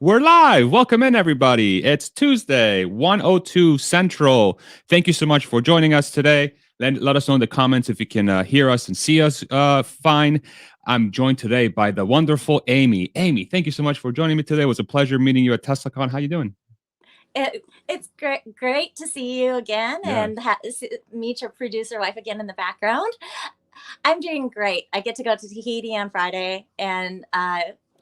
We're live. Welcome in, everybody. It's Tuesday, 1:02 Central. Thank you so much for joining us today. Let us know in the comments if you can hear us and see us fine. I'm joined today by the wonderful Amy. Amy, thank you so much for joining me today. It was a pleasure meeting you at TeslaCon. How you doing? It's great to see you again Yeah. and meet your producer wife again in the background. I'm doing great. I get to go to Tahiti on Friday, and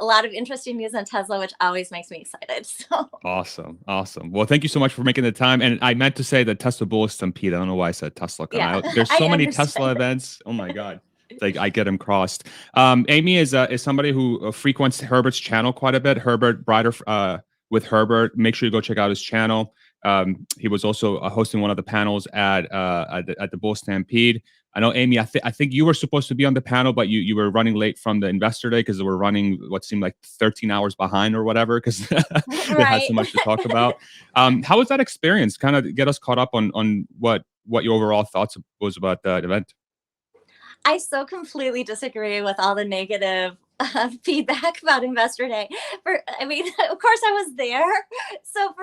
a lot of interesting news on Tesla, which always makes me excited. So Awesome. Well, thank you so much for making the time. And I meant to say the Tesla Bull Stampede. I don't know why I said TeslaCon. yeah, There's I so many understand. Tesla events. Oh my God. It's like I get them crossed. Amy is somebody who frequents Herbert's channel quite a bit. Herbert Brighter with Herbert. Make sure you go check out his channel. He was also hosting one of the panels at the Bull Stampede. I know, Amy, I think you were supposed to be on the panel, but you were running late from the investor day because they were running what seemed like 13 hours behind or whatever because they had Right. so much to talk about. How was that experience? Kind of get us caught up on what your overall thoughts was about that event. I so completely disagree with all the negative feedback about Investor Day. Of course, I was there, so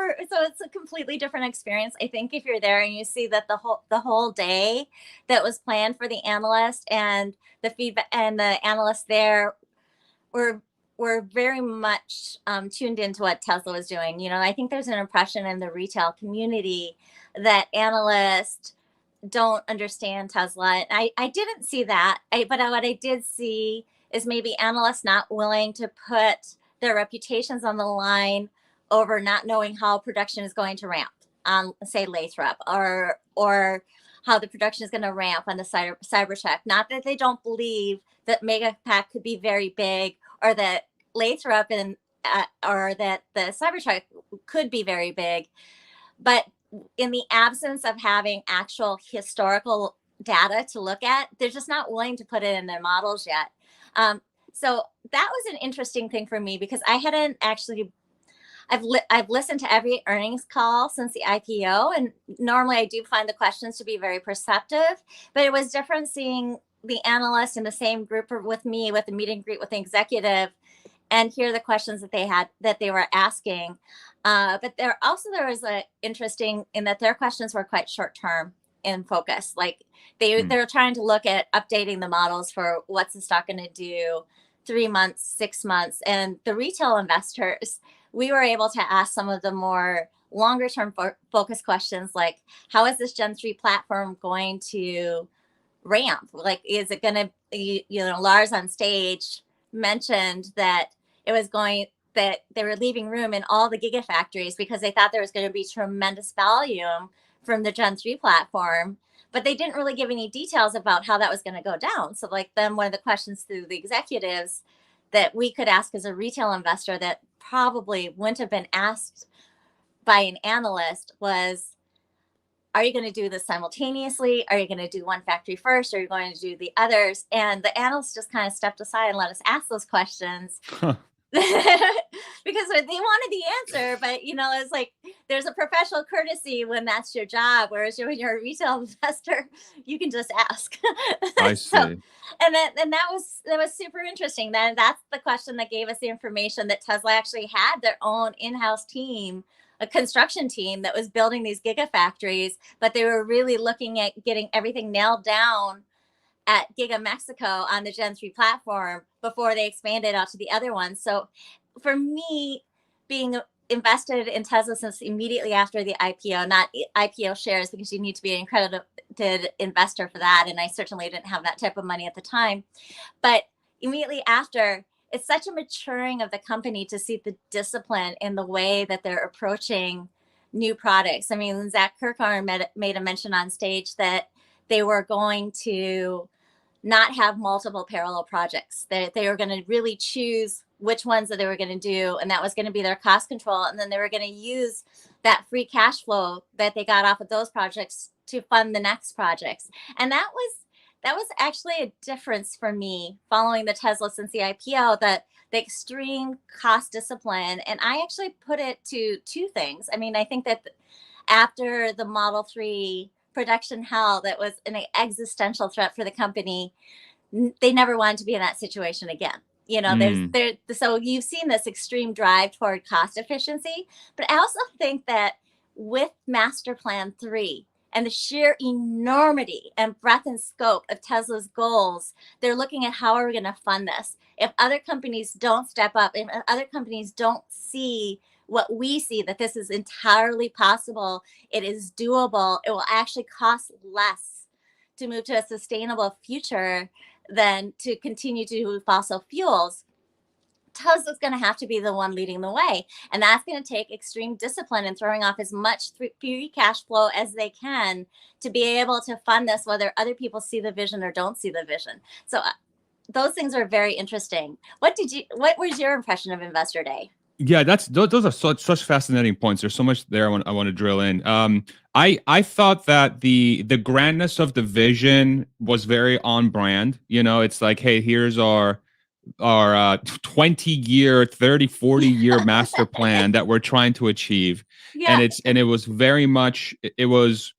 it's a completely different experience. I think if you're there and you see that the whole day that was planned for the analyst and the feedback and the analysts there were very much tuned into what Tesla was doing. You know, I think there's an impression in the retail community that analysts don't understand Tesla. And I didn't see that. But what I did see is maybe analysts not willing to put their reputations on the line over not knowing how production is going to ramp on, say, Lathrop, or how the production is going to ramp on the Cybertruck. Not that they don't believe that Megapack could be very big, or that Lathrop or that the Cybertruck could be very big, but in the absence of having actual historical data to look at, they're just not willing to put it in their models yet. So that was an interesting thing for me because I hadn't actually. I've listened to every earnings call since the IPO, and normally I do find the questions to be very perceptive, but it was different seeing the analyst in the same group with me with the meet and greet with the executive and hear the questions that they were asking. But there was a interesting in that their questions were quite short term in focus. Like they were trying to look at updating the models for what's the stock going to do 3 months, 6 months, and the retail investors. We were able to ask some of the more longer term focus questions, like how is this Gen 3 platform going to ramp? Like, is it going to, Lars on stage mentioned that that they were leaving room in all the gigafactories because they thought there was going to be tremendous volume from the Gen 3 platform, but they didn't really give any details about how that was going to go down. So like then one of the questions through the executives that we could ask as a retail investor that probably wouldn't have been asked by an analyst was, are you going to do this simultaneously? Are you going to do one factory first? Or are you going to do the others? And the analysts just kind of stepped aside and let us ask those questions. Huh. Because they wanted the answer, but it's like there's a professional courtesy when that's your job, whereas when you're a retail investor, you can just ask. I So, see. and that was super interesting. That's the question that gave us the information that Tesla actually had their own in-house team, a construction team that was building these gigafactories, but they were really looking at getting everything nailed down at Giga Mexico on the Gen 3 platform before they expanded out to the other ones. So for me, being invested in Tesla since immediately after the IPO, not IPO shares, because you need to be an accredited investor for that. And I certainly didn't have that type of money at the time. But immediately after, it's such a maturing of the company to see the discipline in the way that they're approaching new products. I mean, Zach Kirkhorn made a mention on stage that they were going to not have multiple parallel projects. They were going to really choose which ones that they were going to do, and that was going to be their cost control. And then they were going to use that free cash flow that they got off of those projects to fund the next projects. And that was actually a difference for me following the Tesla since the IPO, that the extreme cost discipline. And I actually put it to two things. I mean, I think that after the Model 3 production hell that was an existential threat for the company, they never wanted to be in that situation again. You know, so you've seen this extreme drive toward cost efficiency, but I also think that with Master Plan 3 and the sheer enormity and breadth and scope of Tesla's goals, they're looking at how are we going to fund this? If other companies don't step up, if other companies don't see what we see, that this is entirely possible, it is doable, it will actually cost less to move to a sustainable future than to continue to use fossil fuels. Tesla's going to have to be the one leading the way. And that's going to take extreme discipline and throwing off as much free cash flow as they can to be able to fund this, whether other people see the vision or don't see the vision. So those things are very interesting. What was your impression of Investor Day? Yeah, those are such fascinating points. There's so much there I want to drill in. I thought that the grandness of the vision was very on brand. You know, it's like, hey, here's our 20-year, 30, 40-year master plan that we're trying to achieve. Yeah. And it was very much, it was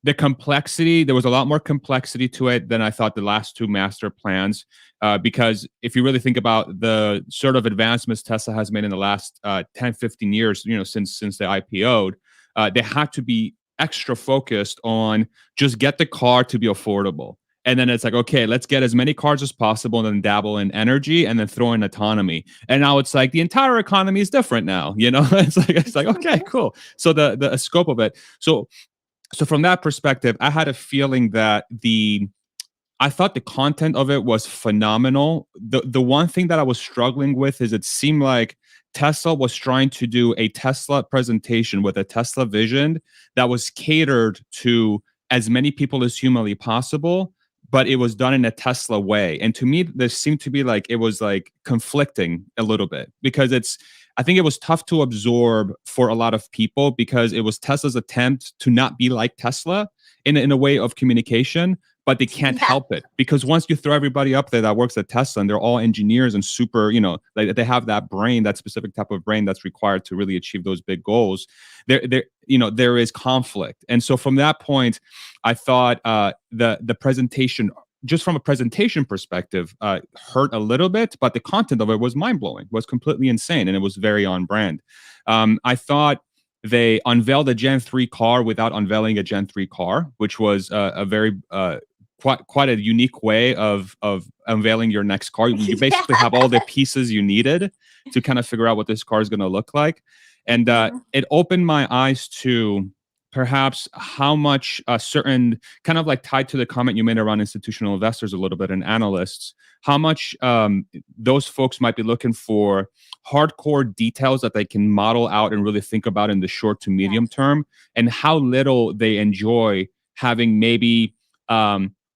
the complexity. There was a lot more complexity to it than I thought the last two master plans. Because if you really think about the sort of advancements Tesla has made in the last 10, 15 years, you know, since they IPO'd, they had to be extra focused on just get the car to be affordable. And then it's like, okay, let's get as many cars as possible and then dabble in energy and then throw in autonomy. And now it's like the entire economy is different now, you know? it's like, okay, cool. So the scope of it. So from that perspective, I had a feeling that I thought the content of it was phenomenal. The one thing that I was struggling with is it seemed like Tesla was trying to do a Tesla presentation with a Tesla vision that was catered to as many people as humanly possible, but it was done in a Tesla way. And to me, there seemed to be like, it was like conflicting a little bit because I think it was tough to absorb for a lot of people because it was Tesla's attempt to not be like Tesla in a way of communication, but they can't help it because once you throw everybody up there that works at Tesla and they're all engineers and super, you know, like they have that brain, that specific type of brain that's required to really achieve those big goals. There is conflict. And so from that point, I thought the presentation, just from a presentation perspective, hurt a little bit, but the content of it was mind-blowing, was completely insane, and it was very on brand. I thought they unveiled a Gen 3 car without unveiling a Gen 3 car, which was a very quite a unique way of unveiling your next car. You basically have all the pieces you needed to kind of figure out what this car is going to look like. And it opened my eyes to perhaps how much a certain kind of like tied to the comment you made around institutional investors a little bit and analysts, how much those folks might be looking for hardcore details that they can model out and really think about in the short to medium term, and how little they enjoy having maybe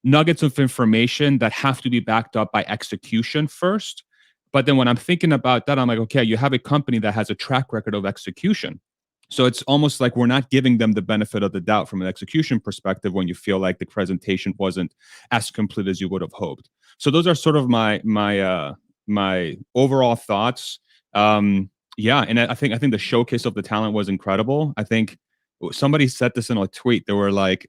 nuggets of information that have to be backed up by execution first. But then when I'm thinking about that, I'm like, okay, you have a company that has a track record of execution. So it's almost like we're not giving them the benefit of the doubt from an execution perspective when you feel like the presentation wasn't as complete as you would have hoped. So those are sort of my overall thoughts. Yeah, and I think the showcase of the talent was incredible. I think somebody said this in a tweet. They were like,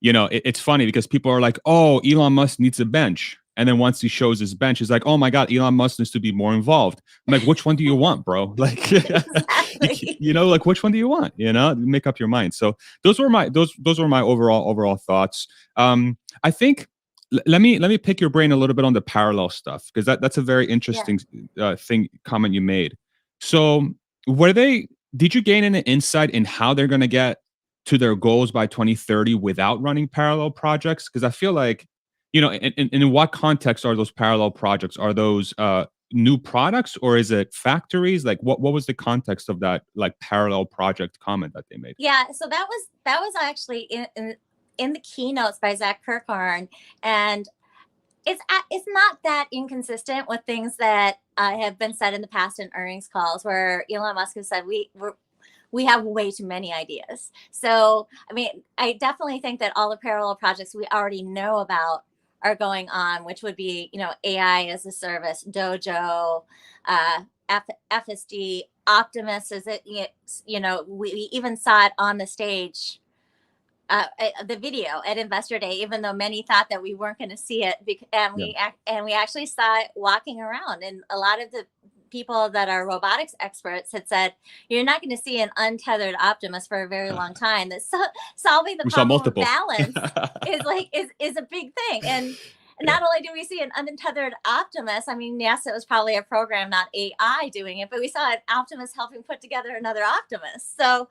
you know, it's funny because people are like, oh, Elon Musk needs a bench. And then once he shows his bench, he's like, oh my God, Elon Musk needs to be more involved. I'm like, which one do you want, bro? Like, you know, like which one do you want? You know, make up your mind. So those were my overall thoughts. I think let me pick your brain a little bit on the parallel stuff because that's a very interesting comment you made. So did you gain any insight in how they're going to get to their goals by 2030 without running parallel projects? Because I feel like, you know, in what context are those parallel projects? Are those new products or is it factories? Like what was the context of that like parallel project comment that they made? Yeah, so that was actually in the keynotes by Zach Kirkhorn, and it's not that inconsistent with things that have been said in the past in earnings calls where Elon Musk has said we have way too many ideas. So, I mean, I definitely think that all the parallel projects we already know about are going on, which would be, you know, AI as a service, Dojo, FSD, Optimus, is it, you know, we even saw it on the stage the video at Investor Day, even though many thought that we weren't going to see it, and we actually saw it walking around. And a lot of the people that are robotics experts had said, you're not going to see an untethered Optimus for a very long time. That solving the problem of balance is a big thing. And not only do we see an untethered Optimus, I mean, yes, it was probably a program, not AI doing it, but we saw an Optimus helping put together another Optimus. So,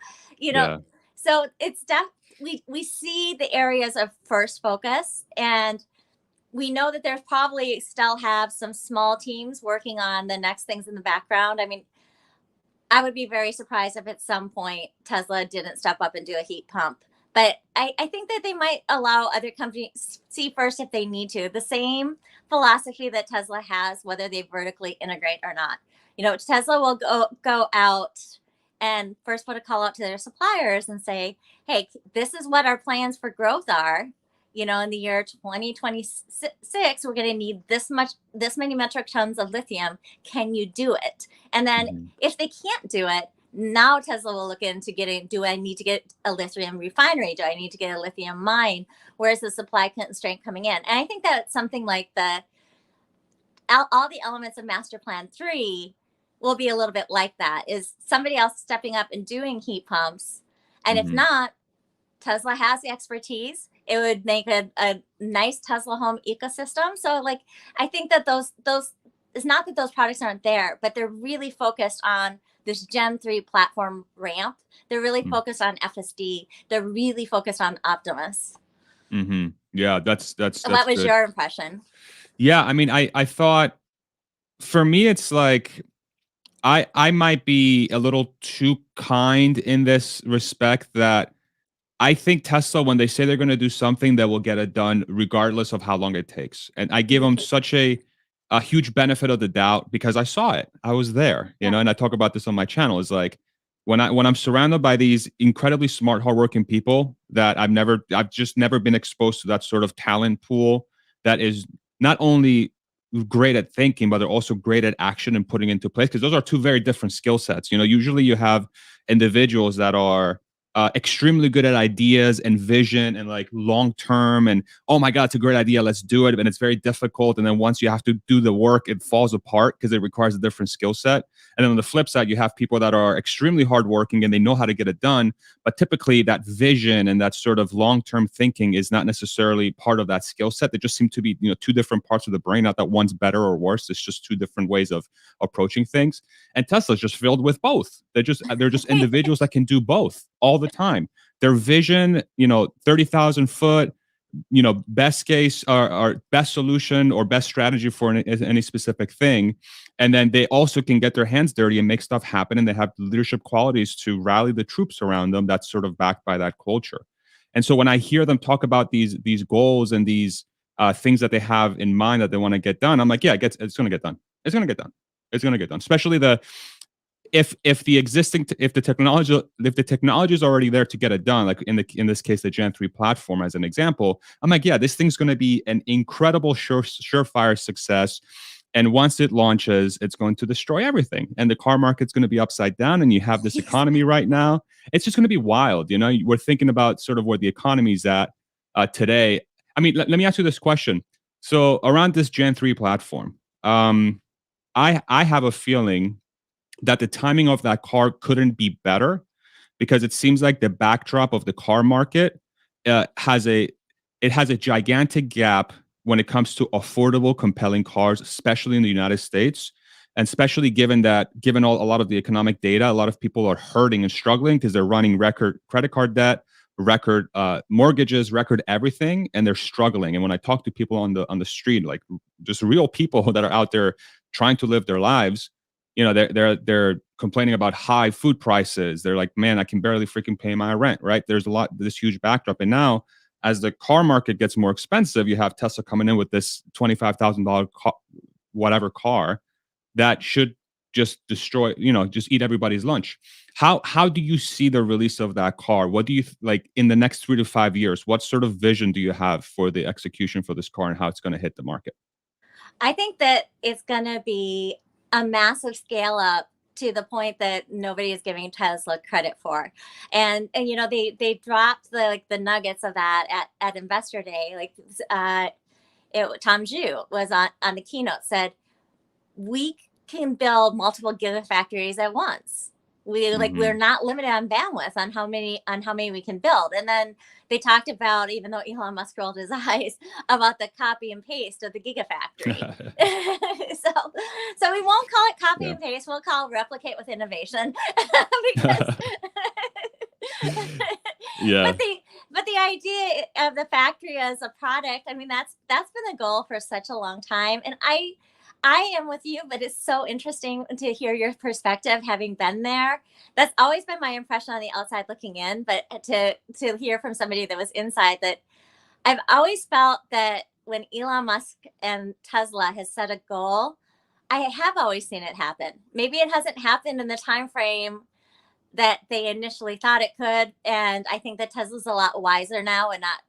so it's we see the areas of first focus, and we know that there's probably still have some small teams working on the next things in the background. I mean, I would be very surprised if at some point Tesla didn't step up and do a heat pump. But I think that they might allow other companies see first if they need to. The same philosophy that Tesla has, whether they vertically integrate or not. Tesla will go out and first put a call out to their suppliers and say, hey, this is what our plans for growth are. In the year 2026, we're going to need this many metric tons of lithium. Can you do it? And then if they can't do it, now Tesla will look into do I need to get a lithium refinery? Do I need to get a lithium mine? Where's the supply constraint coming in? And I think that something like all the elements of Master Plan 3 will be a little bit like that, is somebody else stepping up and doing heat pumps. And if not, Tesla has the expertise. It would make a nice Tesla home ecosystem. So I think that those it's not that those products aren't there, but they're really focused on this Gen 3 platform ramp. They're really focused on FSD. They're really focused on Optimus. Yeah, that's what was your impression? Yeah, I mean, I thought, for me, it's like I might be a little too kind in this respect, that I think Tesla, when they say they're going to do something, that will get it done regardless of how long it takes. And I give them such a huge benefit of the doubt because I saw it. I was there, and I talk about this on my channel. Is like when I'm surrounded by these incredibly smart, hardworking people that I've just never been exposed to that sort of talent pool that is not only great at thinking, but they're also great at action and putting into place, because those are two very different skill sets. Usually you have individuals that are extremely good at ideas and vision and like long term, and oh my god, it's a great idea, let's do it, and it's very difficult, and then once you have to do the work, it falls apart because it requires a different skill set. And then on the flip side, you have people that are extremely hardworking and they know how to get it done, but typically that vision and that sort of long-term thinking is not necessarily part of that skill set. They just seem to be two different parts of the brain. Not that one's better or worse, it's just two different ways of approaching things. And Tesla's just filled with both. They're just individuals that can do both all the time. Their vision, 30,000 foot, best case or best solution or best strategy for any specific thing. And then they also can get their hands dirty and make stuff happen. And they have leadership qualities to rally the troops around them. That's sort of backed by that culture. And so when I hear them talk about these goals and these things that they have in mind that they want to get done, I'm like, yeah, it's going to get done. It's going to get done. It's going to get done. Especially if the technology is already there to get it done, like in this case, the Gen 3 platform as an example, I'm like, yeah, this thing's going to be an incredible surefire success. And once it launches, it's going to destroy everything. And the car market's going to be upside down. And you have this economy right now. It's just going to be wild. We're thinking about sort of where the economy's at today. I mean, let me ask you this question. So around this Gen 3 platform, I have a feeling that the timing of that car couldn't be better, because it seems like the backdrop of the car market has a gigantic gap when it comes to affordable, compelling cars, especially in the United States. And especially given a lot of the economic data, a lot of people are hurting and struggling because they're running record credit card debt, record mortgages, record everything, and they're struggling. And when I talk to people on the street, like just real people that are out there trying to live their lives, they're complaining about high food prices. They're like, man, I can barely freaking pay my rent, right? There's this huge backdrop. And now, as the car market gets more expensive, you have Tesla coming in with this $25,000 whatever car that should just destroy, just eat everybody's lunch. How do you see the release of that car? What do you like in the next 3 to 5 years? What sort of vision do you have for the execution for this car and how it's going to hit the market? I think that it's going to be a massive scale up to the point that nobody is giving Tesla credit for. And they dropped the nuggets of that at Investor Day. Tom Zhu was on the keynote, said we can build multiple gigafactories at once. We're not limited on bandwidth on how many we can build. And then they talked about, even though Elon Musk rolled his eyes, about the copy and paste of the gigafactory. So we won't call it copy and paste. We'll call it replicate with innovation. Because yeah. But the idea of the factory as a product, I mean, that's been the goal for such a long time. And I am with you, but it's so interesting to hear your perspective, having been there. That's always been my impression on the outside looking in, but to hear from somebody that was inside, that I've always felt that when Elon Musk and Tesla has set a goal, I have always seen it happen. Maybe it hasn't happened in the time frame that they initially thought it could, and I think that Tesla's a lot wiser now and not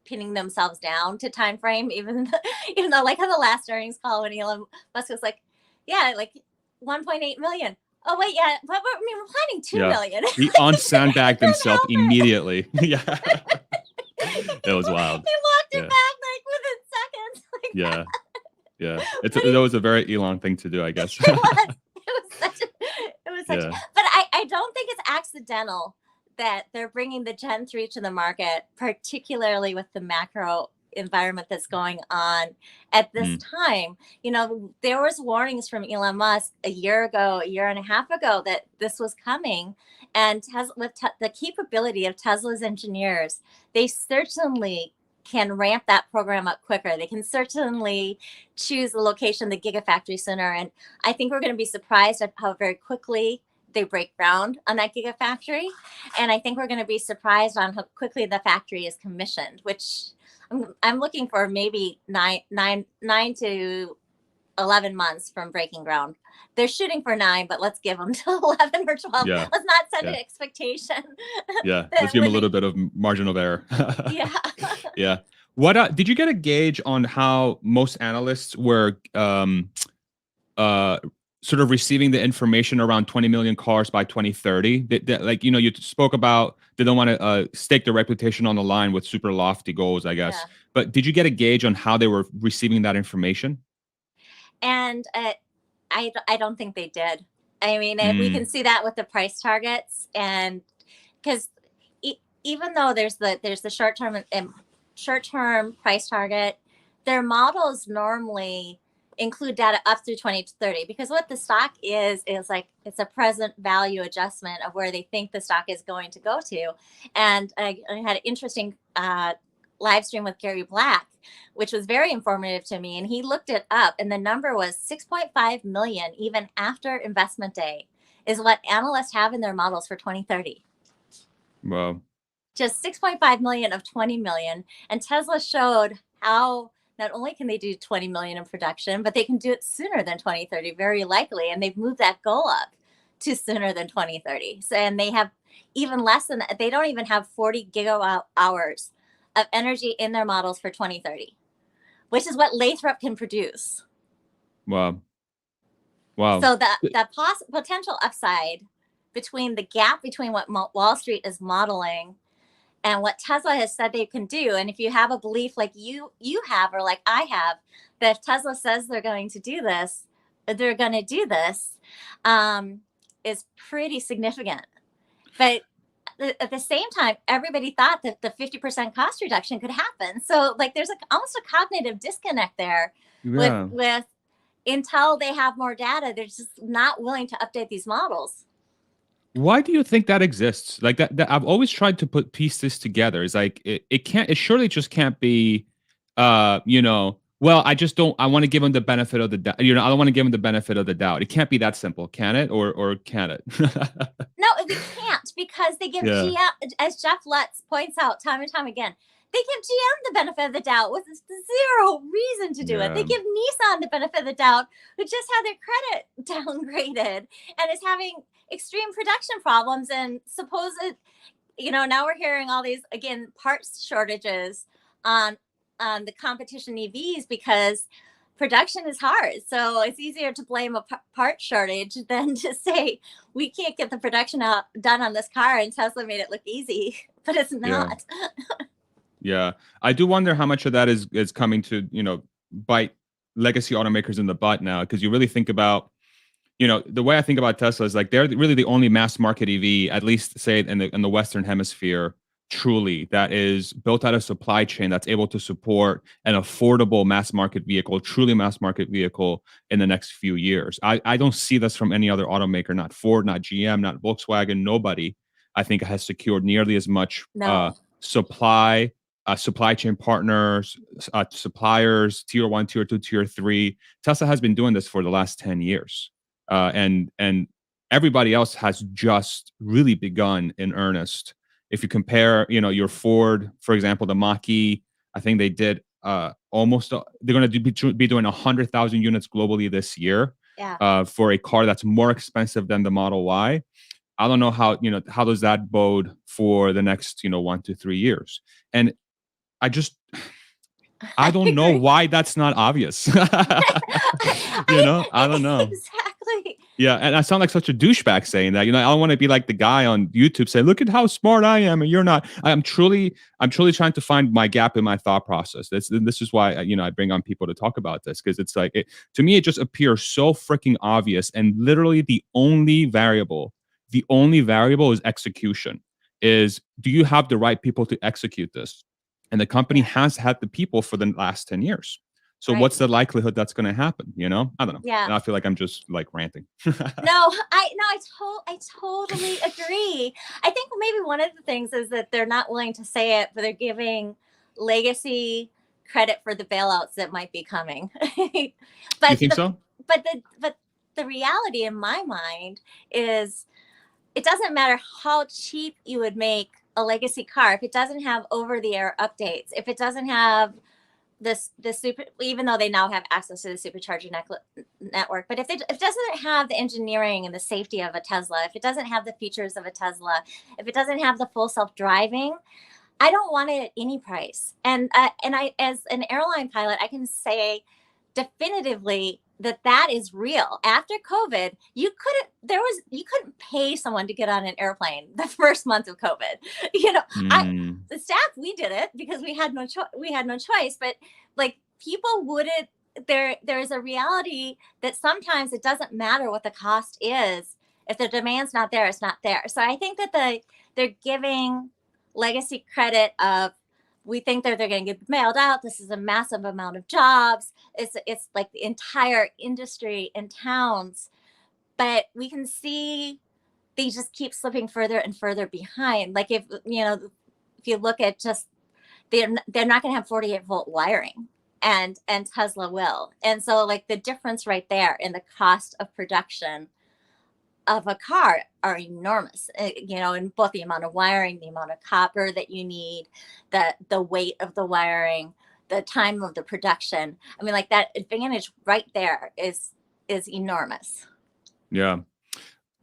pinning themselves down to time frame, even though like on the last earnings call when Elon Musk was like, yeah, like 1.8 million. Oh wait, yeah, but we're planning 2 million. He unsandbagged himself immediately. Yeah. It was wild. He walked it back like within seconds. Yeah. That was a very Elon thing to do, I guess. It was such but I don't think it's accidental that they're bringing the Gen 3 to the market, particularly with the macro environment that's going on at this time. There was warnings from Elon Musk a year and a half ago that this was coming. And with the capability of Tesla's engineers, they certainly can ramp that program up quicker. They can certainly choose the location, the gigafactory sooner. And I think we're going to be surprised at how very quickly they break ground on that gigafactory. And I think we're going to be surprised on how quickly the factory is commissioned, which I'm looking for maybe 9 to 11 months from breaking ground. They're shooting for 9, but let's give them to 11 or 12. Yeah. Let's not set an expectation. Yeah, let's give them a little bit of margin of error. Yeah. Yeah. What did you get a gauge on how most analysts were sort of receiving the information around 20 million cars by 2030? You spoke about they don't want to stake their reputation on the line with super lofty goals, I guess. Yeah. But did you get a gauge on how they were receiving that information? And I don't think they did. I mean, we can see that with the price targets, and because even though there's the short term price target, their models normally include data up through 2030, because what the stock is like, it's a present value adjustment of where they think the stock is going to go to. And I had an interesting live stream with Gary Black, which was very informative to me. And he looked it up, and the number was 6.5 million, even after investment day, is what analysts have in their models for 2030. Wow. Just 6.5 million of 20 million. And Tesla showed how not only can they do 20 million in production, but they can do it sooner than 2030, very likely. And they've moved that goal up to sooner than 2030. So, and they have even less than that. They don't even have 40 gigawatt hours of energy in their models for 2030, which is what Lathrop can produce. Wow. So the potential upside between the gap between what Wall Street is modeling and what Tesla has said they can do. And if you have a belief like you have, or like I have, that if Tesla says they're going to do this, is pretty significant. But at the same time, everybody thought that the 50% cost reduction could happen. So like there's almost a cognitive disconnect there with until they have more data, they're just not willing to update these models. Why do you think that exists? Like that I've always tried to piece this together. It's like it surely just can't be well, I want to give them the benefit of the doubt. I don't want to give them the benefit of the doubt. It can't be that simple, can it? Or can it? No, we can't, because they give GM, as Jeff Lutz points out time and time again, they give GM the benefit of the doubt with zero reason to do it. They give Nissan the benefit of the doubt, who just had their credit downgraded and is having extreme production problems and supposed, now we're hearing all these, again, parts shortages on the competition EVs, because production is hard. So it's easier to blame a part shortage than to say we can't get the production done on this car and Tesla made it look easy, but it's not. Yeah. I do wonder how much of that is coming to, bite legacy automakers in the butt now. Because you really think about, the way I think about Tesla is like they're really the only mass market EV, at least say in the Western hemisphere, truly, that is built out of supply chain that's able to support an affordable mass market vehicle, truly mass market vehicle in the next few years. I don't see this from any other automaker, not Ford, not GM, not Volkswagen, nobody I think has secured nearly as much supply chain partners, suppliers, tier 1, tier 2, tier 3. Tesla has been doing this for the last 10 years. And everybody else has just really begun in earnest. If you compare, your Ford, for example, the Mach-E, I think they did they're going to be doing 100,000 units globally this year for a car that's more expensive than the Model Y. I don't know how does that bode for the next, 1 to 3 years. And I don't know why that's not obvious. I don't know. Exactly. Yeah, and I sound like such a douchebag saying that. I don't want to be like the guy on YouTube saying, "Look at how smart I am," and you're not. I'm truly trying to find my gap in my thought process. This is why I bring on people to talk about this, because it's like to me it just appears so freaking obvious, and literally the only variable is execution. Is do you have the right people to execute this? And the company has had the people for the last 10 years. So what's the likelihood that's going to happen? I don't know. Yeah. I feel like I'm just like ranting. I totally agree. I think maybe one of the things is that they're not willing to say it, but they're giving legacy credit for the bailouts that might be coming. But you think so? But the reality in my mind is it doesn't matter how cheap you would make a legacy car if it doesn't have over-the-air updates, if it doesn't have the super, even though they now have access to the supercharger network, but if it doesn't have the engineering and the safety of a Tesla, if it doesn't have the features of a Tesla, if it doesn't have the full self-driving, I don't want it at any price. And I, as an airline pilot, I can say definitively that is real. After COVID, you couldn't pay someone to get on an airplane the first month of COVID. The staff, we did it because we had no choice, but like people wouldn't. There's a reality that sometimes it doesn't matter what the cost is. If the demand's not there, it's not there. So I think that they're giving legacy credit of, we think that they're going to get mailed out. This is a massive amount of jobs. It's like the entire industry and towns, but we can see they just keep slipping further and further behind. Like if you look at just, they're not going to have 48-volt wiring, and Tesla will. And so like the difference right there in the cost of production of a car are enormous, in both the amount of wiring, the amount of copper that you need, the weight of the wiring, the time of the production. I mean, like that advantage right there is enormous. Yeah.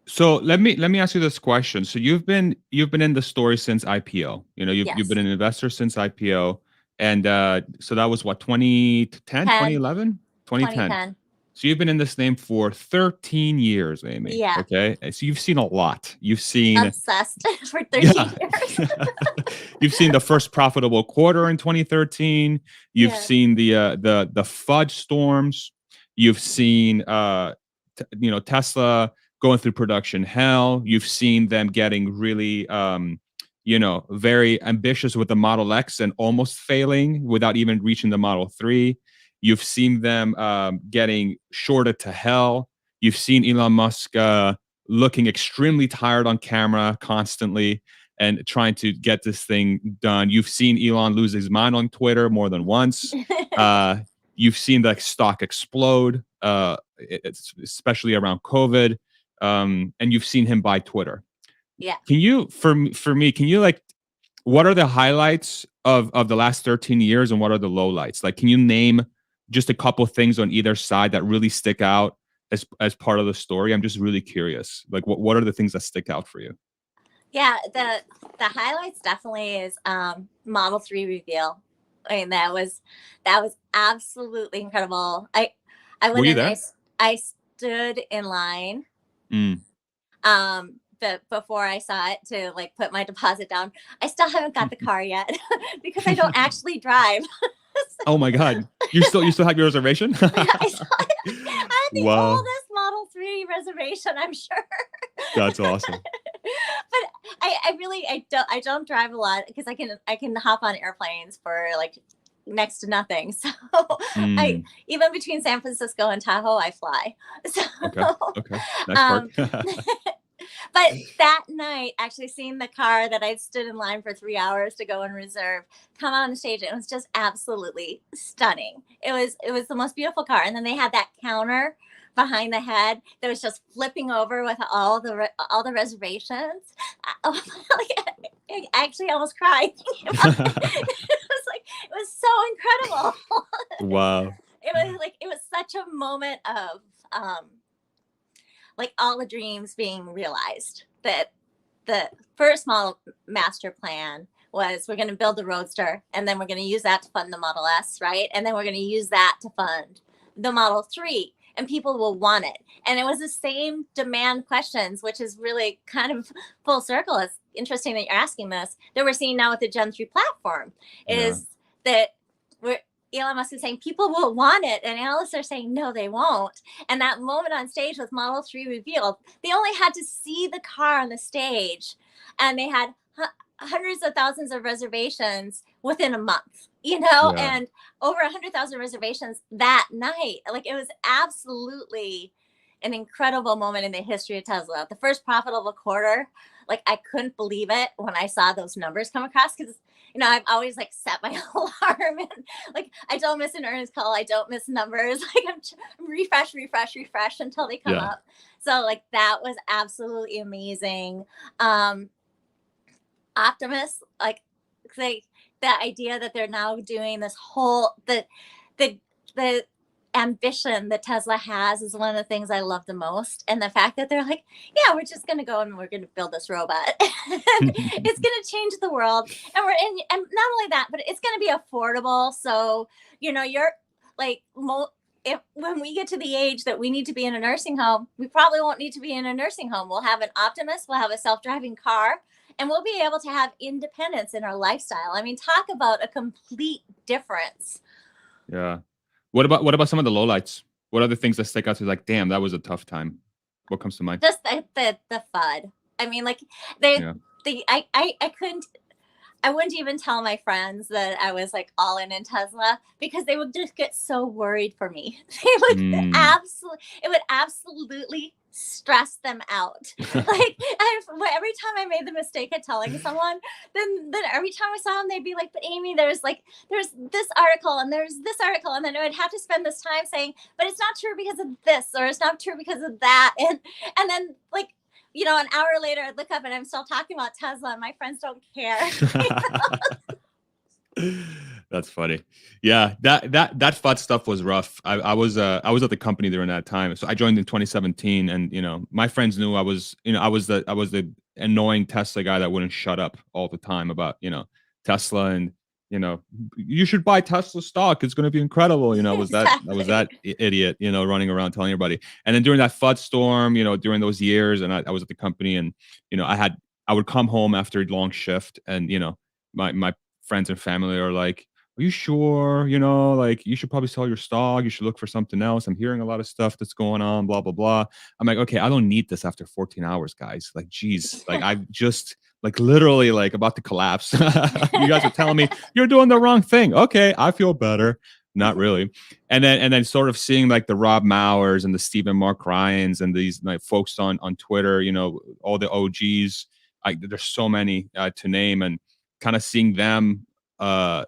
So let me ask you this question. So you've been in the story since IPO. You've been an investor since IPO, and so that was what, 2010, 2011, 2010. So you've been in this name for 13 years, Amy. Yeah. Okay. So you've seen a lot. You've seen obsessed for 13 years. You've seen the first profitable quarter in 2013. You've seen the fudge storms. You've seen Tesla going through production hell. You've seen them getting really very ambitious with the Model X and almost failing without even reaching the Model 3. You've seen them getting shorted to hell. You've seen Elon Musk looking extremely tired on camera constantly and trying to get this thing done. You've seen Elon lose his mind on Twitter more than once. You've seen the stock explode, especially around COVID. And you've seen him buy Twitter. Yeah. Can you, for me, can you what are the highlights of the last 13 years and what are the lowlights? Like, can you name just a couple things on either side that really stick out as part of the story? I'm just really curious. Like, what are the things that stick out for you? Yeah, the highlights definitely is Model 3 reveal. I mean, that was absolutely incredible. I Were went you in, there? I stood in line, Mm. but before I saw it to like put my deposit down. I still haven't got the car yet because I don't actually drive. Oh my God. You still have your reservation? I saw it. I had the Wow. oldest Model 3 reservation, I'm sure. That's awesome. But I don't drive a lot because I can hop on airplanes for like next to nothing. So I Mm. even between San Francisco and Tahoe, I fly. So Okay. Okay. Nice um perk. but that night, actually seeing the car that I'd stood in line for 3 hours to go and reserve come on the stage, it was just absolutely stunning. It was the most beautiful car. And then they had that counter behind the head that was just flipping over with all the reservations. I actually almost cried thinking about it. It was so incredible. Wow. It was such a moment of like all the dreams being realized. That the first model master plan was we're going to build the Roadster, and then we're going to use that to fund the Model S, right? And then we're going to use that to fund the Model 3, and people will want it. And it was the same demand questions, which is really kind of full circle. It's interesting that you're asking this, that we're seeing now with the Gen 3 platform, Yeah. is that we're Elon Musk is saying people will want it, and analysts are saying no, they won't. And that moment on stage with Model 3 revealed, they only had to see the car on the stage, and they had hundreds of thousands of reservations within a month, Yeah. and over 100,000 reservations that night. Like, it was absolutely an incredible moment in the history of Tesla. The first profitable quarter, like, I couldn't believe it when I saw those numbers come across, because I've always like set my alarm, and like I don't miss an earnings call, I don't miss numbers. Like, I'm refresh until they come Yeah. up. So like that was absolutely amazing. Um, Optimus, like the idea that they're now doing this whole the ambition that Tesla has is one of the things I love the most. And the fact that they're like, yeah, we're just going to go and we're going to build this robot. And it's going to change the world. And not only that, but it's going to be affordable. So, you're like, if when we get to the age that we need to be in a nursing home, we probably won't need to be in a nursing home. We'll have an Optimus, we'll have a self-driving car, and we'll be able to have independence in our lifestyle. I mean, talk about a complete difference. Yeah. What about some of the lowlights? What are the things that stick out to you, like, damn, that was a tough time? What comes to mind? Just the FUD. I mean, like, they Yeah. I wouldn't even tell my friends that I was like all in Tesla, because they would just get so worried for me. Mm. It would absolutely stress them out. Like, every time I made the mistake of telling someone, then every time I saw them, they'd be like, "But Amy, there's this article and there's this article," and then I would have to spend this time saying, "But it's not true because of this, or it's not true because of that," and then like, an hour later, I look up and I'm still talking about Tesla, and my friends don't care. That's funny. Yeah, that FUD stuff was rough. I was at the company during that time. So I joined in 2017, and my friends knew I was the annoying Tesla guy that wouldn't shut up all the time about Tesla, and you should buy Tesla stock. It's going to be incredible. I was that idiot, running around telling everybody. And then during that FUD storm, during those years, and I was at the company, and I would come home after a long shift, and my friends and family are like, "Are you sure? Like, you should probably sell your stock. You should look for something else. I'm hearing a lot of stuff that's going on, blah, blah, blah." I'm like, "Okay, I don't need this after 14 hours, guys. Like, geez, like, I just like literally like about to collapse. You guys are telling me you're doing the wrong thing. Okay, I feel better." Not really. And then sort of seeing like the Rob Mauers and the Stephen Mark Ryans and these like folks on Twitter, all the OGs. There's so many to name, and kind of seeing them, uh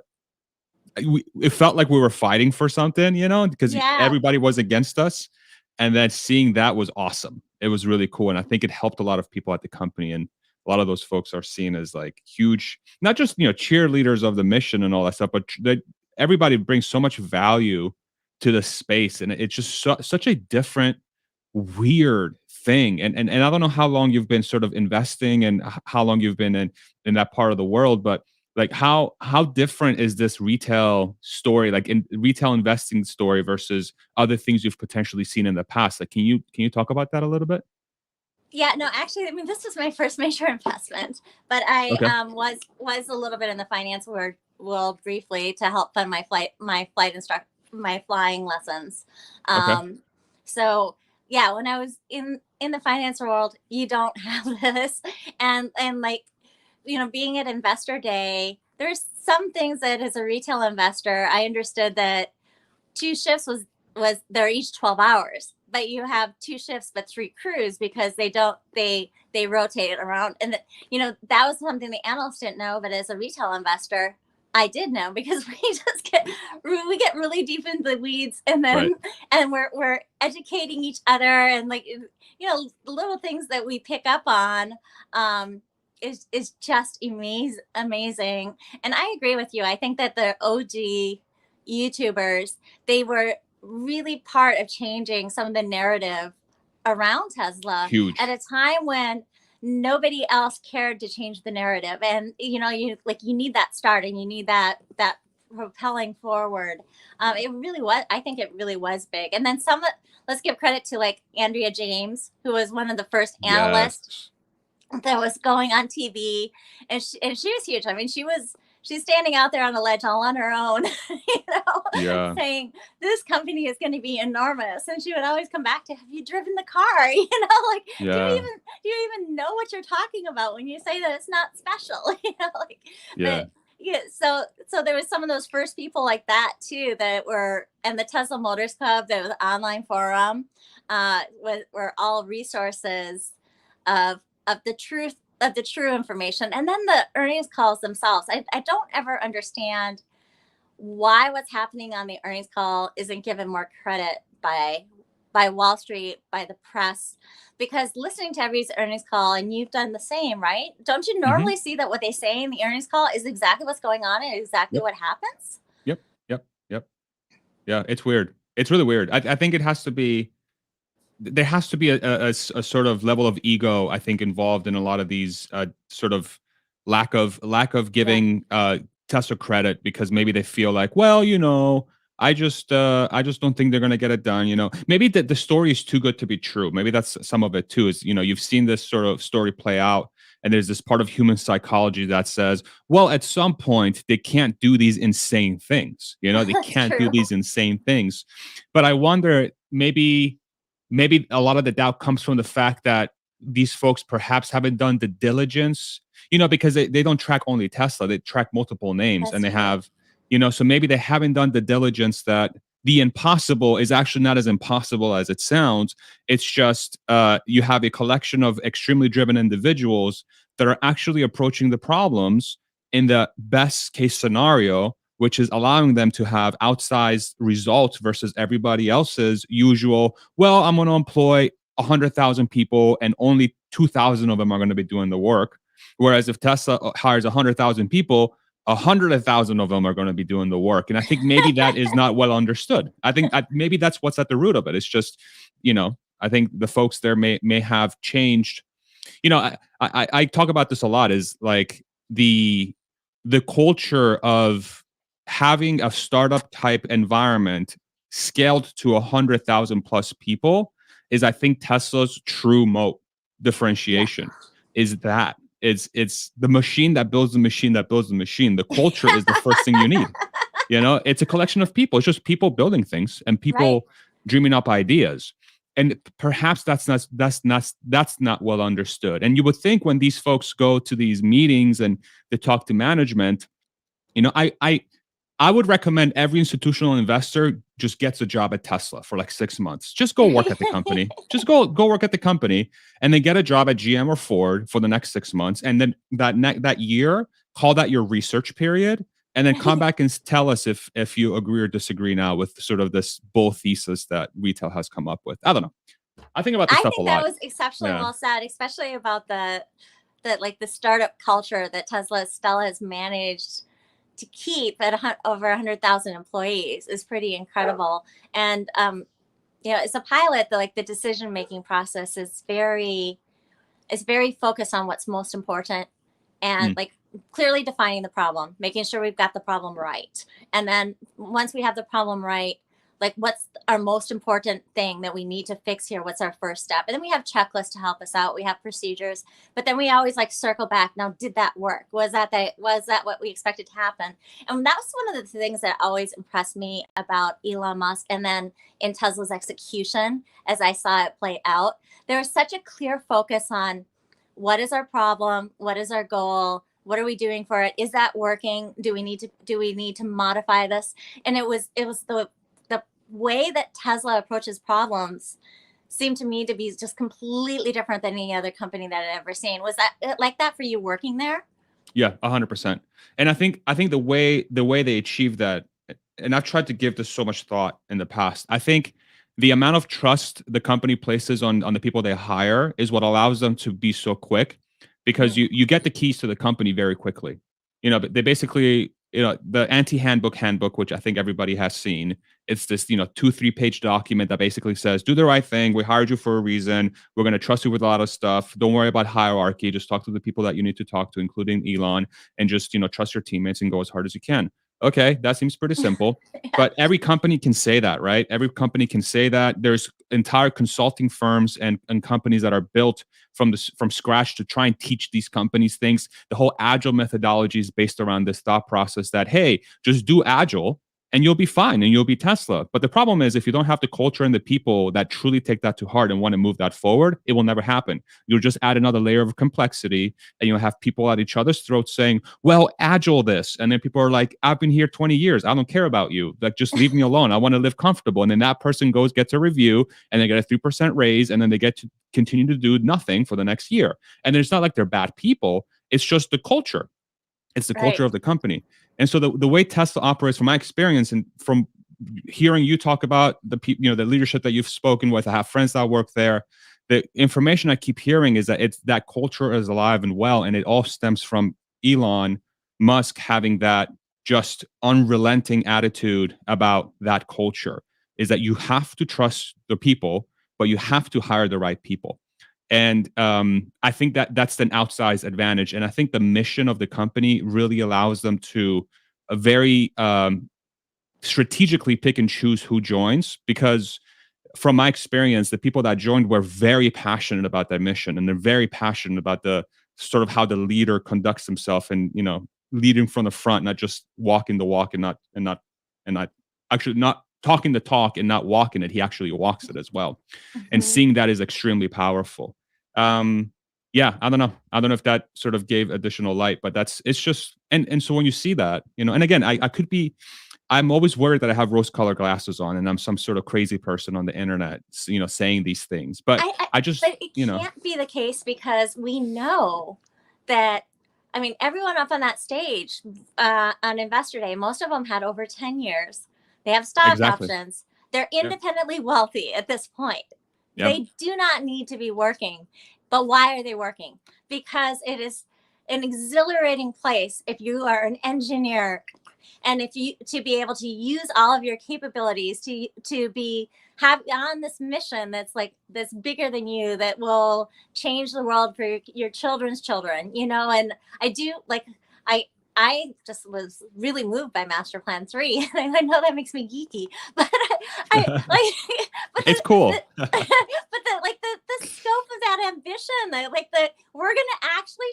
it felt like we were fighting for something, because Yeah. everybody was against us. And then seeing that was awesome. It was really cool. And I think it helped a lot of people at the company. And a lot of those folks are seen as like huge, not just, cheerleaders of the mission and all that stuff, but everybody brings so much value to the space. And it's just such a different, weird thing. And I don't know how long you've been sort of investing, and how long you've been in that part of the world, but Like how different is this retail story, like in retail investing story versus other things you've potentially seen in the past? Like, can you talk about that a little bit? Yeah, no, actually, I mean, this was my first major investment, but I Okay. was a little bit in the finance world briefly to help fund my flying lessons. Okay. So yeah, when I was in the finance world, you don't have this, and like, being at Investor Day, there's some things that as a retail investor, I understood that two shifts was they're each 12 hours, but you have two shifts but three crews because they rotate around. And that was something the analysts didn't know, but as a retail investor, I did know, because we get really deep into the weeds, and then Right. and we're educating each other, and like, the little things that we pick up on is just amazing. And I agree with you. I think that the OG YouTubers, they were really part of changing some of the narrative around Tesla at Huge. a time when nobody else cared to change the narrative. And you need that start, and you need that propelling forward. It really was. I think it really was big. And then let's give credit to like Andrea James, who was one of the first analysts Yes. that was going on TV, and she was huge. I mean, she's standing out there on the ledge all on her own, Yeah. saying this company is going to be enormous. And she would always come back to, have you driven the car? Like, Yeah. do you even know what you're talking about when you say that it's not special? Like, Yeah. but yeah, so there was some of those first people like that too that were, and the Tesla Motors Club, that was an online forum, were all resources of the true information. And then the earnings calls themselves, I don't ever understand why what's happening on the earnings call isn't given more credit by Wall Street, by the press, because listening to every earnings call, and you've done the same, right? Don't you Hmm. normally see that what they say in the earnings call is exactly what's going on and exactly Yep. what happens? Yep. Yep. Yep. Yeah. It's weird. It's really weird. I think it has to be. There has to be a sort of level of ego, I think, involved in a lot of these sort of lack of Yeah, giving Tesla credit, because maybe they feel like, well, I just don't think they're gonna get it done. Maybe the story is too good to be true. Maybe that's some of it too. Is you've seen this sort of story play out, and there's this part of human psychology that says, well, at some point they can't do these insane things. They that's can't do true. these insane things. But I wonder, maybe a lot of the doubt comes from the fact that these folks perhaps haven't done the diligence, because they don't track only Tesla, they track multiple names, and That's they true. have, so maybe they haven't done the diligence that the impossible is actually not as impossible as it sounds. It's just you have a collection of extremely driven individuals that are actually approaching the problems in the best case scenario, which is allowing them to have outsized results versus everybody else's usual, well, I'm going to employ 100,000 people and only 2,000 of them are going to be doing the work. Whereas if Tesla hires 100,000 people, 100,000 of them are going to be doing the work. And I think maybe that is not well understood. I think maybe that's what's at the root of it. It's just, I think the folks there may have changed. I talk about this a lot, is like the culture of having a startup type environment scaled to 100,000 plus people is, I think, Tesla's true moat Yeah. differentiation. Is that it's the machine that builds the machine that builds the machine. The culture is the first thing you need. It's a collection of people. It's just people building things and Right. people dreaming up ideas. And perhaps that's not well understood. And you would think when these folks go to these meetings and they talk to management, I would recommend every institutional investor just gets a job at Tesla for like 6 months. Just go work at the company. Just go work at the company, and then get a job at GM or Ford for the next 6 months. And then that year, call that your research period, and then come back and tell us if you agree or disagree now with sort of this bull thesis that retail has come up with. I don't know. I think about this I stuff a think that lot. was exceptionally Yeah. well said, especially about the startup culture that Stella has managed to keep at over 100,000 employees is pretty incredible. And as a pilot, the decision making process is very focused on what's most important. And Mm. like clearly defining the problem, making sure we've got the problem right. And then once we have the problem right, like what's our most important thing that we need to fix here? What's our first step? And then we have checklists to help us out. We have procedures, but then we always like circle back. Now, did that work? Was that what we expected to happen? And that was one of the things that always impressed me about Elon Musk. And then in Tesla's execution, as I saw it play out, there was such a clear focus on what is our problem? What is our goal? What are we doing for it? Is that working? Do we need to modify this? And it was the way that Tesla approaches problems seemed to me to be just completely different than any other company that I'd ever seen. Was that like that for you working there? Yeah, 100%. And I think the way they achieve that, and I've tried to give this so much thought in the past. I think the amount of trust the company places on the people they hire is what allows them to be so quick, because you get the keys to the company very quickly. But they basically, the handbook, which I think everybody has seen. It's this, 2-3 page document that basically says, do the right thing. We hired you for a reason. We're going to trust you with a lot of stuff. Don't worry about hierarchy. Just talk to the people that you need to talk to, including Elon, and just, trust your teammates and go as hard as you can. Okay, that seems pretty simple. Yeah. But every company can say that, right? Every company can say that. There's entire consulting firms and companies that are built from scratch to try and teach these companies things. The whole agile methodology is based around this thought process that, hey, just do agile and you'll be fine and you'll be Tesla. But the problem is, if you don't have the culture and the people that truly take that to heart and want to move that forward, it will never happen. You'll just add another layer of complexity, and you'll have people at each other's throats saying, well, agile this. And then people are like, I've been here 20 years. I don't care about you. Like, just leave me alone. I want to live comfortable. And then that person gets a review, and they get a 3% raise, and then they get to continue to do nothing for the next year. And it's not like they're bad people. It's just the culture. It's the culture of the company. And so the way Tesla operates, from my experience and from hearing you talk about the leadership that you've spoken with, I have friends that work there. The information I keep hearing is that that culture is alive and well, and it all stems from Elon Musk having that just unrelenting attitude about that culture. Is that you have to trust the people, but you have to hire the right people. And I think that's an outsized advantage. And I think the mission of the company really allows them to very strategically pick and choose who joins, because from my experience, the people that joined were very passionate about that mission, and they're very passionate about the sort of how the leader conducts himself, and leading from the front, not just walking the walk, and not actually not talking the talk and not walking it. He actually walks it as well. And seeing that is extremely powerful. Yeah, I don't know if that sort of gave additional light, but it's just, and so when you see that, and again, I'm always worried that I have rose-colored glasses on and I'm some sort of crazy person on the internet, saying these things. But but it can't be the case, because we know that, I mean, everyone up on that stage on Investor Day, most of them had over 10 years. They have stock options. They're independently wealthy at this point. Yep. They do not need to be working. But why are they working? Because it is an exhilarating place if you are an engineer, and to be able to use all of your capabilities to have on this mission that's bigger than you, that will change the world for your children's children. And I just was really moved by Master Plan 3. I know that makes me geeky, but it's cool. But the scope of that ambition, we're going to actually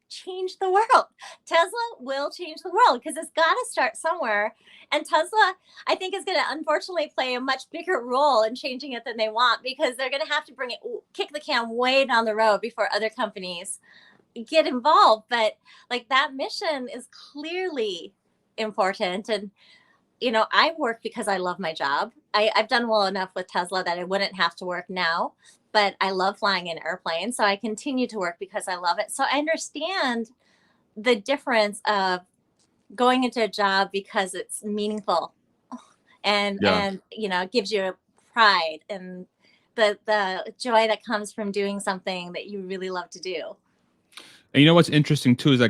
change the world. Tesla will change the world, because it's got to start somewhere. And Tesla, I think, is going to unfortunately play a much bigger role in changing it than they want, because they're going to have to kick the can way down the road before other companies get involved. But that mission is clearly important. And I work because I love my job. I've done well enough with Tesla that I wouldn't have to work now, but I love flying in airplanes, so I continue to work because I love it. So I understand the difference of going into a job because it's meaningful and gives you pride and the joy that comes from doing something that you really love to do. And what's interesting too is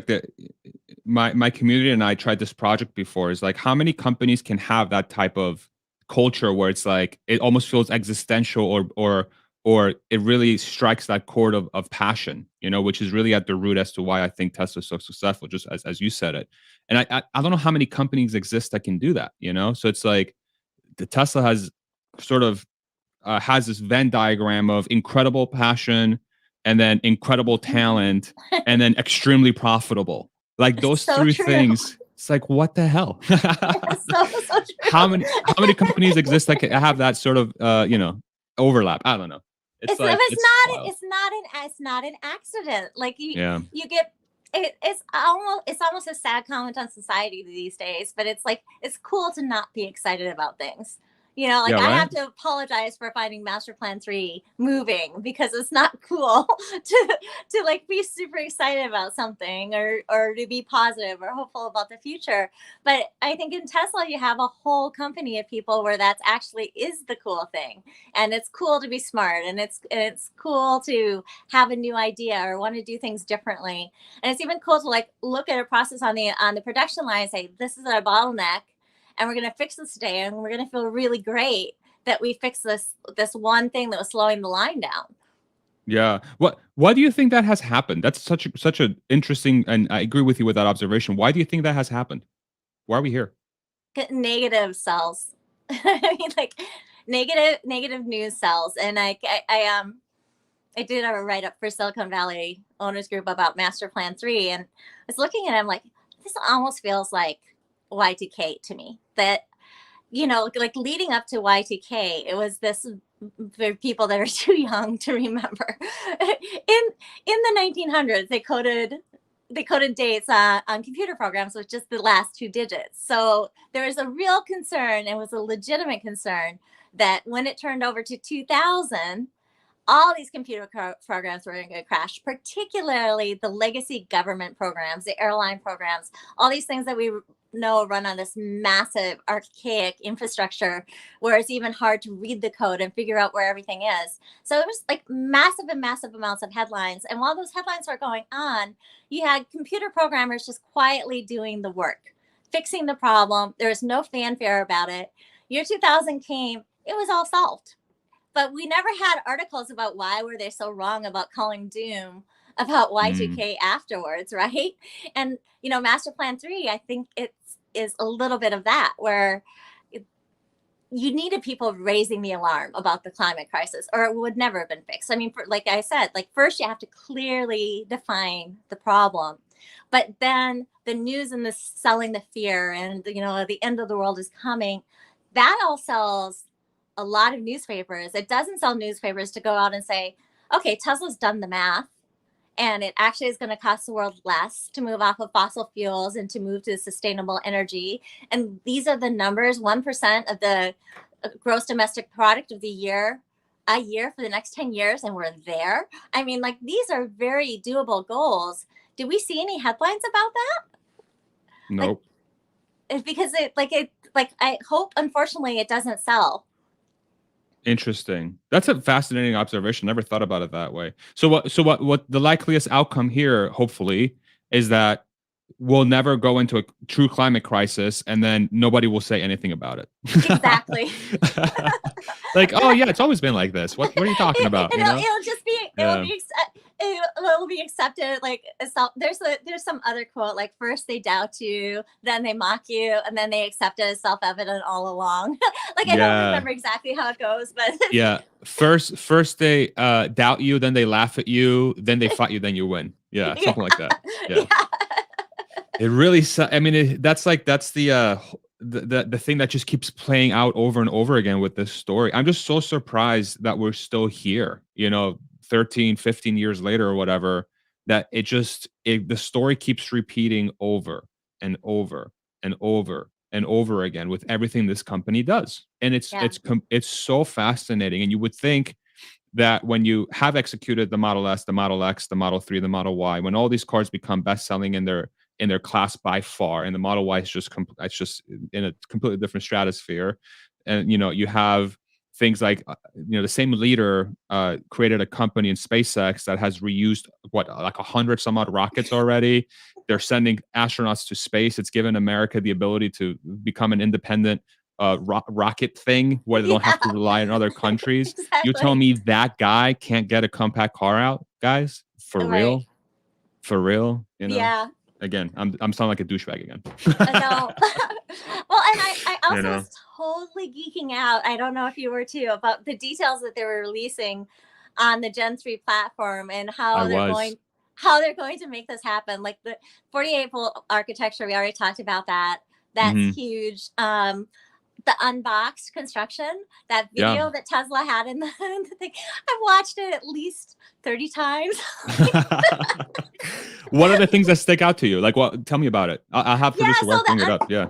my community and I tried this project before, is how many companies can have that type of culture where it's it almost feels existential or or it really strikes that chord of passion, which is really at the root as to why I think Tesla's so successful, just as you said it. And I don't know how many companies exist that can do that, So it's like the Tesla has sort of has this Venn diagram of incredible passion and then incredible talent and then extremely profitable. Like those So three true. things. It's like, what the hell? So true. How many companies exist that can have that sort of overlap? I don't know. It's not an accident. Like Yeah. you get it's almost a sad comment on society these days, but it's like it's cool to not be excited about things. Like Yeah, I right? have to apologize for finding Master Plan 3 moving because it's not cool to like be super excited about something or to be positive or hopeful about the future. But I think in Tesla you have a whole company of people where that's actually is the cool thing. And it's cool to be smart, and it's cool to have a new idea or want to do things differently. And it's even cool to like look at a process on the production line and say, this is our bottleneck, and we're going to fix this today, and we're going to feel really great that we fixed this one thing that was slowing the line down. Yeah. Why do you think that has happened? That's such an interesting, and I agree with you with that observation. Why do you think that has happened? Why are we here? Negative sells. I mean, like negative news sells. And I did a write up for Silicon Valley Owners Group about Master Plan 3, and I was looking at it, I'm like, this almost feels like Y2K to me. That like leading up to Y2K, it was this for people that are too young to remember. in the 1900s, they coded dates on computer programs with just the last two digits. So there was a real concern, it was a legitimate concern, that when it turned over to 2000, all these computer programs were going to crash, particularly the legacy government programs, the airline programs, all these things that we know run on this massive archaic infrastructure where it's even hard to read the code and figure out where everything is. So it was like massive amounts of headlines. And while those headlines were going on, you had computer programmers just quietly doing the work, fixing the problem. There was no fanfare about it. Year 2000 came, it was all solved. But we never had articles about why were they so wrong about calling doom about Y2K afterwards, right? And Master Plan 3, I think it is a little bit of that, where you needed people raising the alarm about the climate crisis, or it would never have been fixed. I mean, like I said, like first you have to clearly define the problem, but then the news and the selling the fear and the end of the world is coming, that all sells a lot of newspapers. It doesn't sell newspapers to go out and say, okay, Tesla's done the math, and it actually is going to cost the world less to move off of fossil fuels and to move to sustainable energy. And these are the numbers, 1% of the gross domestic product of the year, a year for the next 10 years. And we're there. I mean, like, these are very doable goals. Do we see any headlines about that? Nope. Because I hope, unfortunately, it doesn't sell. Interesting. That's a fascinating observation. Never thought about it that way. So what the likeliest outcome here, hopefully, is that we'll never go into a true climate crisis, and then nobody will say anything about it. Exactly. Like, oh yeah, it's always been like this. What are you talking about? It'll just be it'll be accepted. Like, there's some other quote, like, first they doubt you, then they mock you, and then they accept it as self-evident all along. Like, I don't remember exactly how it goes, but yeah, first they doubt you, then they laugh at you, then they fight you, then you win. Yeah, something like that. Yeah. It really, I mean, that's the thing that just keeps playing out over and over again with this story. I'm just so surprised that we're still here, 13, 15 years later or whatever, that the story keeps repeating over and over and over and over again with everything this company does. And it's so fascinating. And you would think that when you have executed the Model S, the Model X, the Model 3, the Model Y, when all these cars become best-selling in their class by far, and the Model Y is just in a completely different stratosphere, and you have things like the same leader created a company in SpaceX that has reused like 100 some odd rockets already. They're sending astronauts to space. It's given America the ability to become an independent rocket thing where they don't have to rely on other countries. You're telling Exactly. me that guy can't get a compact car out, guys? For Right. real? For real? You know? Yeah. Again, I'm sounding like a douchebag again. No. Well, and I You also know? was totally geeking out. I don't know if you were too, about the details that they were releasing on the Gen 3 platform and I how was. they're going to make this happen. Like the 48 volt architecture, we already talked about that. That's Hmm. huge. The unboxed construction, that Yeah. video that Tesla had in in the thing, I've watched it at least 30 times. What are the things that stick out to you? Like, what? Tell me about it. I'll have Yeah, producer so Wes bring it up. Yeah.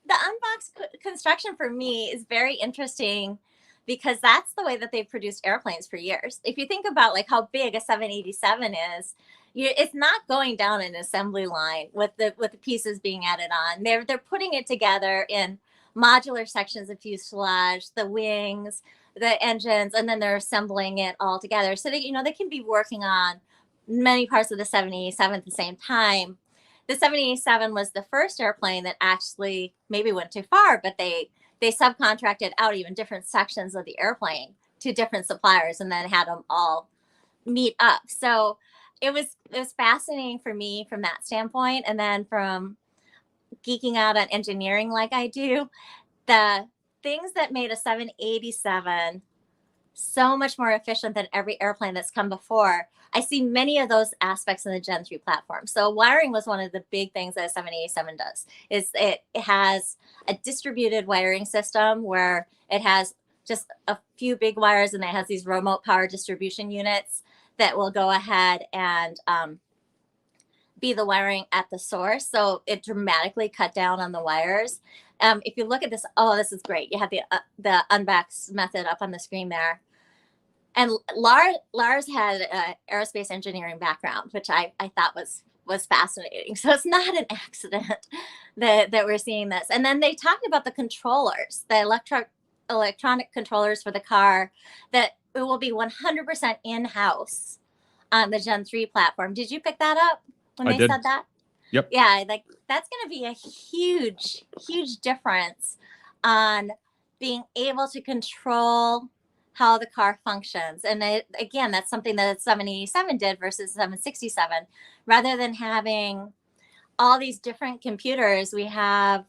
the unboxed construction for me is very interesting because that's the way that they've produced airplanes for years. If you think about like how big a 787 is, it's not going down an assembly line with the pieces being added on. They're putting it together in modular sections of fuselage, the wings, the engines, and then they're assembling it all together. So they can be working on many parts of the 787 at the same time. The 787 was the first airplane that actually maybe went too far, but they subcontracted out even different sections of the airplane to different suppliers and then had them all meet up. So it was fascinating for me from that standpoint. And then from geeking out on engineering like I do, the things that made a 787 so much more efficient than every airplane that's come before. I see many of those aspects in the Gen 3 platform. So wiring was one of the big things that a 787 does. Is it has a distributed wiring system where it has just a few big wires and it has these remote power distribution units that will go ahead and be the wiring at the source. So it dramatically cut down on the wires. If you look at this, oh, this is great. You have the unbox method up on the screen there. And Lars had an aerospace engineering background, which I thought was fascinating. So it's not an accident that we're seeing this. And then they talked about the controllers, the electronic controllers for the car, that it will be 100% in-house on the Gen 3 platform. Did you pick that up when I they did. said that? Yep. Yeah, like that's going to be a huge, huge difference on being able to control how the car functions. And again, that's something that 787 did versus 767. Rather than having all these different computers, we have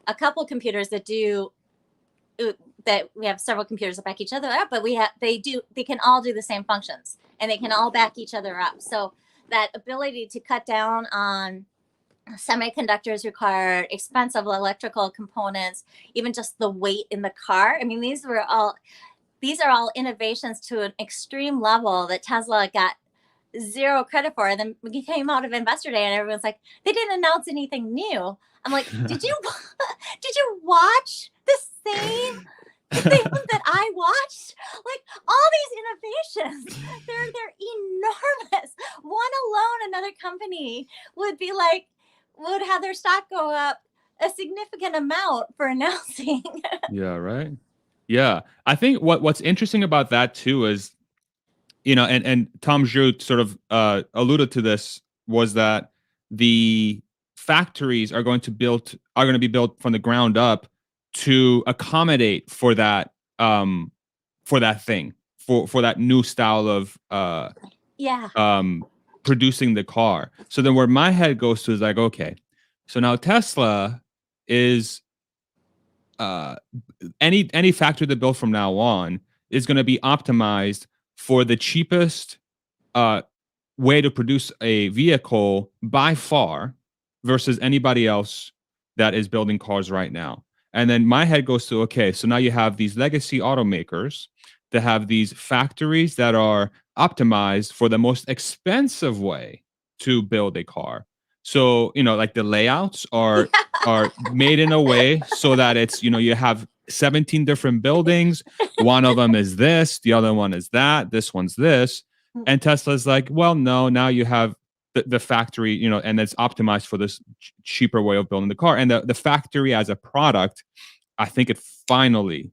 a couple computers that we have several computers that back each other up, but they can all do the same functions and they can all back each other up. So that ability to cut down on semiconductors required, expensive electrical components, even just the weight in the car. I mean, these are all innovations to an extreme level that Tesla got zero credit for. And then we came out of Investor Day and everyone's like, they didn't announce anything new. I'm like, did you watch the same thing that I watched? Like all these innovations, they're enormous. One alone, another company would have their stock go up a significant amount for announcing. Yeah, right. Yeah. I think what's interesting about that too is, and Tom Zhu sort of alluded to this, was that the factories are going to be built from the ground up to accommodate for that thing, for that new style of Yeah. producing the car. So then where my head goes to is like, okay, so now Tesla is any factory they build from now on is going to be optimized for the cheapest way to produce a vehicle by far versus anybody else that is building cars right now. And then my head goes to, okay, so now you have these legacy automakers that have these factories that are optimized for the most expensive way to build a car. So, like the layouts are made in a way so that it's, you have 17 different buildings. One of them is this, the other one is that, this one's this. And Tesla's like, well, no, now you have the factory, and it's optimized for this cheaper way of building the car. And the factory as a product, I think it finally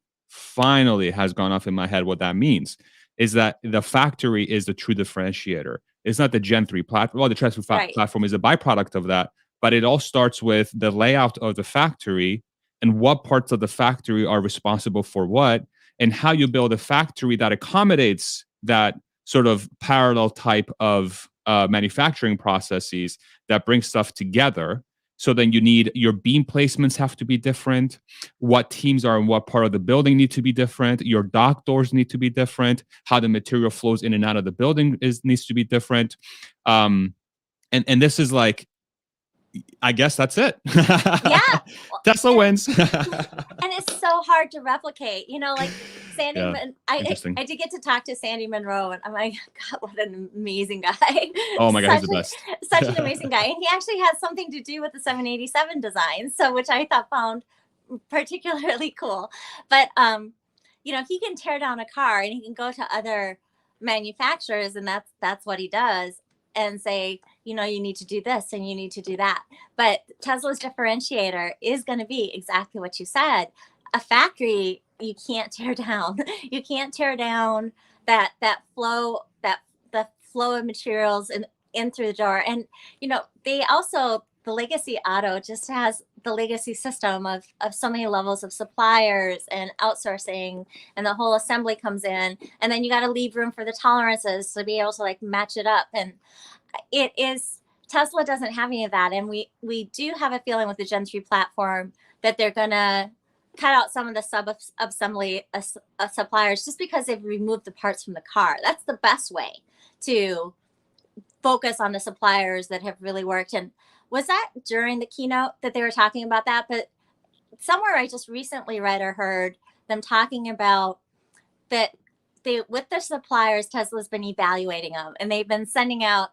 has gone off in my head what that means, is that the factory is the true differentiator. It's not the Gen 3 platform. Well, the transfer platform is a byproduct of that, but it all starts with the layout of the factory and what parts of the factory are responsible for what, and how you build a factory that accommodates that sort of parallel type of manufacturing processes that bring stuff together. So then you need your beam placements have to be different. What teams are in what part of the building need to be different. Your dock doors need to be different. How the material flows in and out of the building needs to be different. And this is like, I guess that's it. Yeah. Tesla wins. And it's so hard to replicate, like Sandy. Yeah, I did get to talk to Sandy Monroe, and I'm like, God, what an amazing guy. Oh my God, he's the best. Such an amazing guy. And he actually has something to do with the 787 design. So, which I found particularly cool. But, he can tear down a car and he can go to other manufacturers, and that's what he does, and say, you need to do this and you need to do that. But Tesla's differentiator is going to be exactly what you said. A factory, you can't tear down. You can't tear down that flow, the flow of materials in through the door. And, they also, the legacy auto just has the legacy system of so many levels of suppliers and outsourcing, and the whole assembly comes in, and then you got to leave room for the tolerances to be able to like match it up. And it is, Tesla doesn't have any of that. And we do have a feeling with the Gen 3 platform that they're going to cut out some of the sub-assembly suppliers, just because they've removed the parts from the car. That's the best way to focus on the suppliers that have really worked. And was that during the keynote that they were talking about that? But somewhere I just recently read or heard them talking about that with their suppliers, Tesla's been evaluating them, and they've been sending out,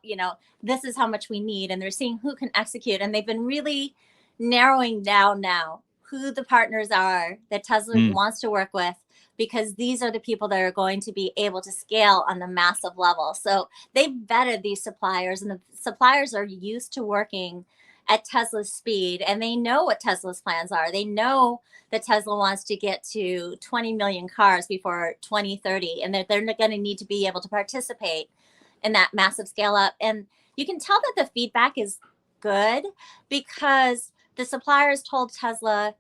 this is how much we need, and they're seeing who can execute. And they've been really narrowing down now who the partners are that Tesla wants to work with, because these are the people that are going to be able to scale on the massive level. So they've vetted these suppliers, and the suppliers are used to working at Tesla's speed, and they know what Tesla's plans are. They know that Tesla wants to get to 20 million cars before 2030, and that they're going to need to be able to participate in that massive scale up. And you can tell that the feedback is good, because the suppliers told Tesla,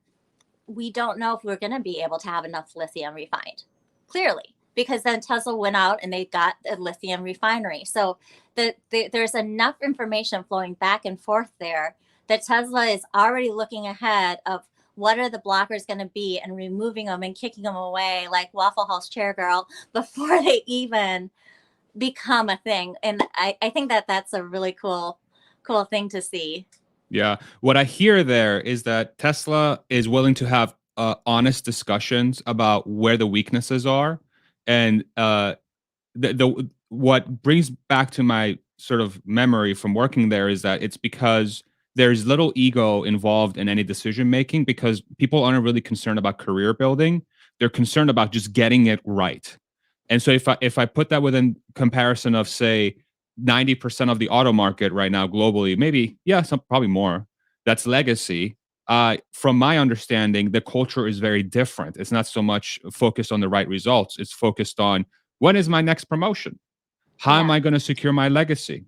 we don't know if we're going to be able to have enough lithium refined, clearly, because then Tesla went out and they got a lithium refinery. So there's enough information flowing back and forth there that Tesla is already looking ahead of what are the blockers going to be, and removing them and kicking them away like Waffle House chair girl before they even become a thing. And I think that that's a really cool thing to see. Yeah. What I hear there is that Tesla is willing to have honest discussions about where the weaknesses are. And what brings back to my sort of memory from working there is that it's because there's little ego involved in any decision making, because people aren't really concerned about career building. They're concerned about just getting it right. And so if I put that within comparison of, say, 90% of the auto market right now globally, maybe, probably more, that's legacy. From my understanding, the culture is very different. It's not so much focused on the right results. It's focused on, when is my next promotion? How am I going to secure my legacy?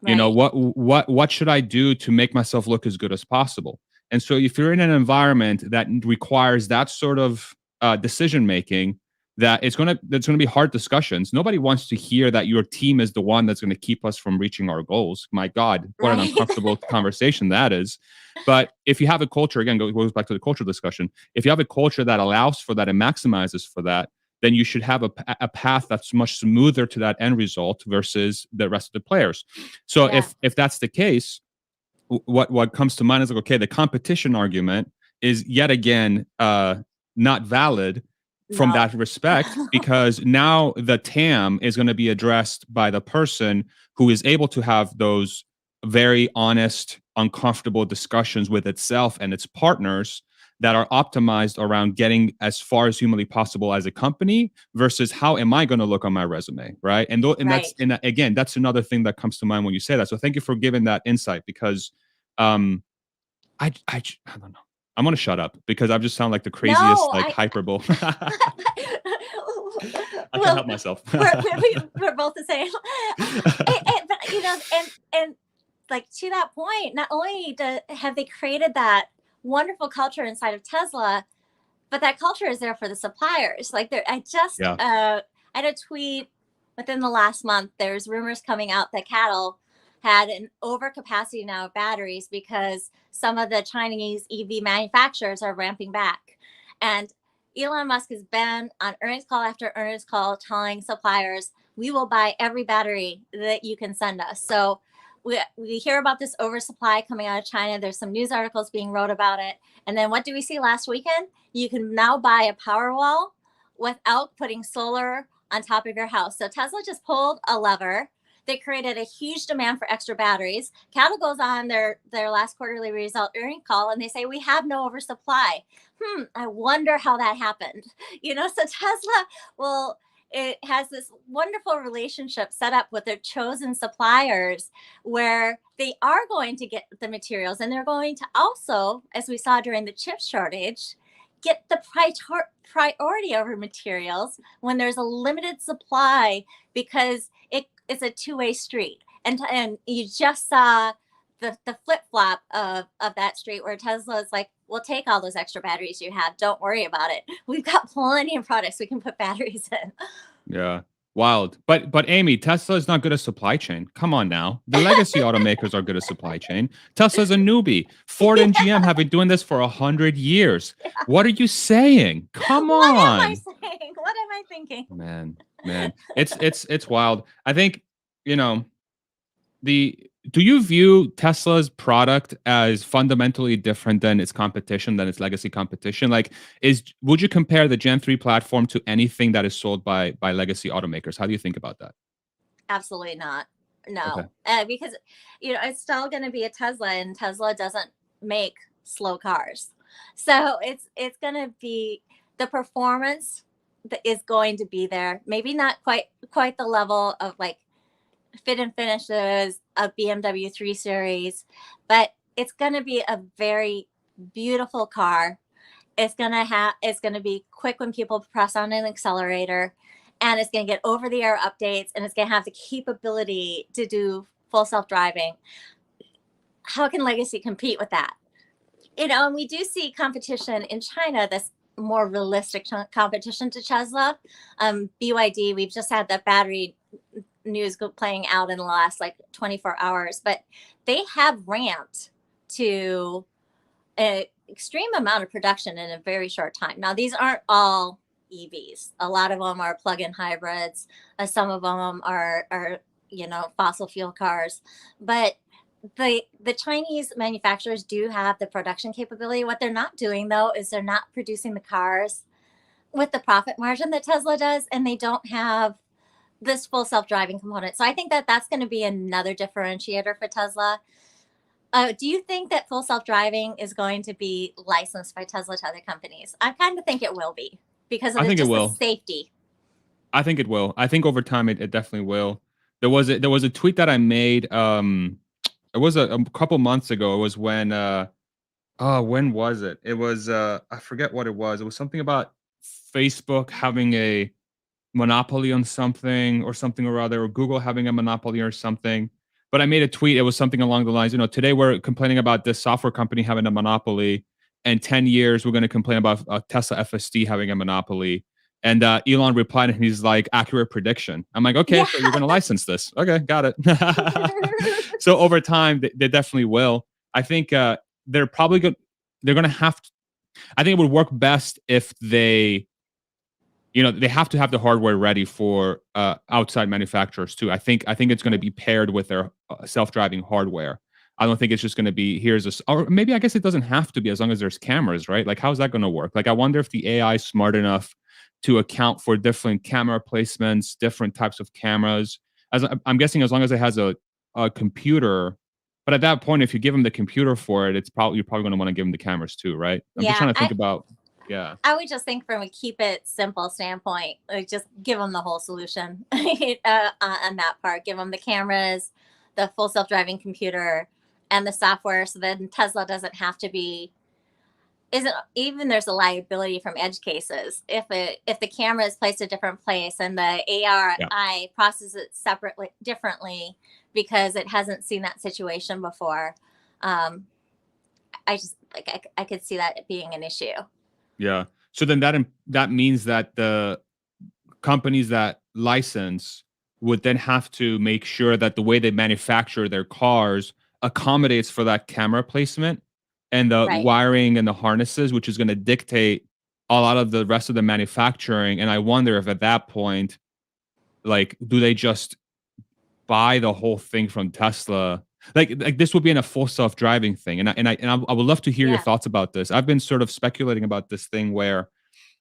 Right. What should I do to make myself look as good as possible? And so if you're in an environment that requires that sort of decision making, that's going to be hard discussions. Nobody wants to hear that your team is the one that's going to keep us from reaching our goals. My God, what an uncomfortable conversation that is. But if you have a culture, again, goes back to the cultural discussion. If you have a culture that allows for that and maximizes for that, then you should have a path that's much smoother to that end result versus the rest of the players. So if that's the case, what comes to mind is like, okay, the competition argument is yet again not valid from that respect, because now the TAM is going to be addressed by the person who is able to have those very honest, uncomfortable discussions with itself and its partners that are optimized around getting as far as humanly possible as a company versus how am I going to look on my resume, right? And again, that's another thing that comes to mind when you say that. So thank you for giving that insight, because I don't know. I'm going to shut up because I just sound like the craziest, hyperbole. I can't help myself. we're both the same. But, and like, to that point, not only have they created that wonderful culture inside of Tesla, but that culture is there for the suppliers. Like Yeah. I had a tweet within the last month. There's rumors coming out that cattle had an overcapacity now of batteries because some of the Chinese EV manufacturers are ramping back. And Elon Musk has been on earnings call after earnings call telling suppliers, we will buy every battery that you can send us. So we hear about this oversupply coming out of China. There's some news articles being wrote about it. And then what do we see last weekend? You can now buy a Powerwall without putting solar on top of your house. So Tesla just pulled a lever. They created a huge demand for extra batteries. Cattle goes on their last quarterly result earnings call and they say, we have no oversupply. I wonder how that happened. So Tesla it has this wonderful relationship set up with their chosen suppliers where they are going to get the materials, and they're going to also, as we saw during the chip shortage, get the priority over materials when there's a limited supply, because it's a two-way street. And you just saw the flip-flop of that street where Tesla is like, we'll take all those extra batteries you have. Don't worry about it. We've got plenty of products we can put batteries in. Yeah. Wild. But Amy, Tesla is not good at supply chain. Come on now. The legacy automakers are good at supply chain. Tesla's a newbie. Ford and GM have been doing this for 100 years. What are you saying? Come on. What am I saying? What am I thinking? Man. It's wild. I think, do you view Tesla's product as fundamentally different than its competition, than its legacy competition? Like, would you compare the Gen 3 platform to anything that is sold by legacy automakers? How do you think about that? Absolutely not. No. Okay. Because it's still going to be a Tesla, and Tesla doesn't make slow cars. So it's going to be, the performance that is going to be there. Maybe not quite the level of like fit and finishes of BMW 3 Series, but it's going to be a very beautiful car. It's going to be quick when people press on an accelerator, and it's going to get over the air updates, and it's going to have the capability to do full self-driving. How can legacy compete with that? And we do see competition in China, this more realistic competition to Tesla. BYD, we've just had that battery news playing out in the last 24 hours, but they have ramped to an extreme amount of production in a very short time. Now, these aren't all EVs. A lot of them are plug-in hybrids. Some of them are fossil fuel cars. But the Chinese manufacturers do have the production capability. What they're not doing, though, is they're not producing the cars with the profit margin that Tesla does, and they don't have this full self-driving component. So I think that that's going to be another differentiator for Tesla. Do you think that full self-driving is going to be licensed by Tesla to other companies? I kind of think it will be, because of the safety. I think it will. I think over time it definitely will. There was a tweet that I made. It was a couple months ago. It was when when was it? It was I forget what it was. It was something about Facebook having a monopoly on something or other, or Google having a monopoly or something. But I made a tweet. It was something along the lines, today we're complaining about this software company having a monopoly. In 10 years, we're going to complain about Tesla FSD having a monopoly. And Elon replied, and he's like, accurate prediction. I'm like, okay, yeah. So you're going to license this. Okay, got it. So over time, they definitely will. I think they're probably going to have to, I think it would work best if they have to have the hardware ready for outside manufacturers too. I think it's going to be paired with their self-driving hardware. I don't think it's just going to be, or maybe I guess it doesn't have to be, as long as there's cameras, right? Like, how's that going to work? Like, I wonder if the AI is smart enough to account for different camera placements, different types of cameras. As I'm guessing, as long as it has a computer. But at that point, if you give them the computer for it, you're probably going to want to give them the cameers too, right? I'm just trying to think about. Yeah, I would just think from a keep it simple standpoint, just give them the whole solution on that part. Give them the cameras, the full self-driving computer, and the software, so then Tesla doesn't have to be. There's a liability from edge cases if the camera is placed a different place and the AI processes it differently because it hasn't seen that situation before. like I could see that being an issue. Yeah. So then that means that the companies that license would then have to make sure that the way they manufacture their cars accommodates for that camera placement and the Right. wiring and the harnesses, which is going to dictate a lot of the rest of the manufacturing. And I wonder if at that point, like, do they just buy the whole thing from Tesla? Like this would be in a full self-driving thing. And I would love to hear your Yeah. thoughts about this. I've been sort of speculating about this thing where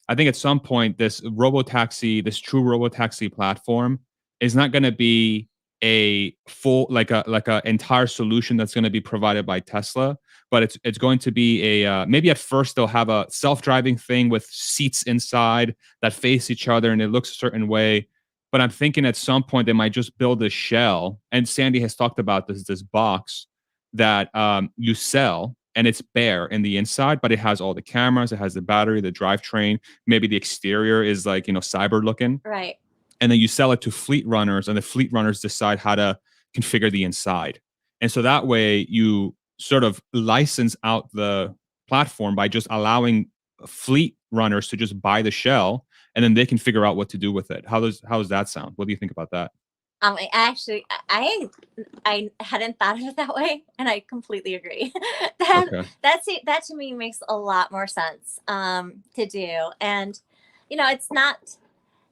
I think at some point this true robotaxi platform is not going to be a full like a entire solution that's going to be provided by Tesla, but it's going to be a maybe at first they'll have a self-driving thing with seats inside that face each other and it looks a certain way. But I'm thinking at some point they might just build a shell. And Sandy has talked about this box that you sell and it's bare in the inside, but it has all the cameras, it has the battery, the drivetrain. Maybe the exterior is like, cyber looking. Right. And then you sell it to fleet runners, and the fleet runners decide how to configure the inside. And so that way you sort of license out the platform by just allowing fleet runners to just buy the shell, and then they can figure out what to do with it. How does that sound? What do you think about that? I hadn't thought of it that way, and I completely agree. that Okay. that to me makes a lot more sense to do, and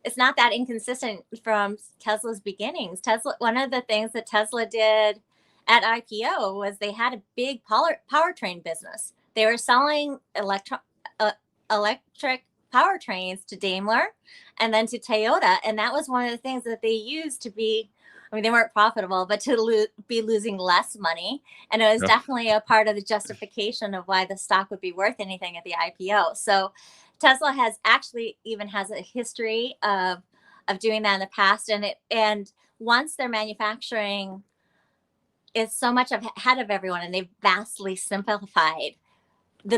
it's not that inconsistent from Tesla's beginnings. One of the things that Tesla did at IPO was they had a big powertrain business. They were selling electric powertrains to Daimler and then to Toyota. And that was one of the things that they used to be, I mean, they weren't profitable, but to be losing less money. And it was Yeah. definitely a part of the justification of why the stock would be worth anything at the IPO. So Tesla has a history of doing that in the past. And once their manufacturing is so much ahead of everyone and they've vastly simplified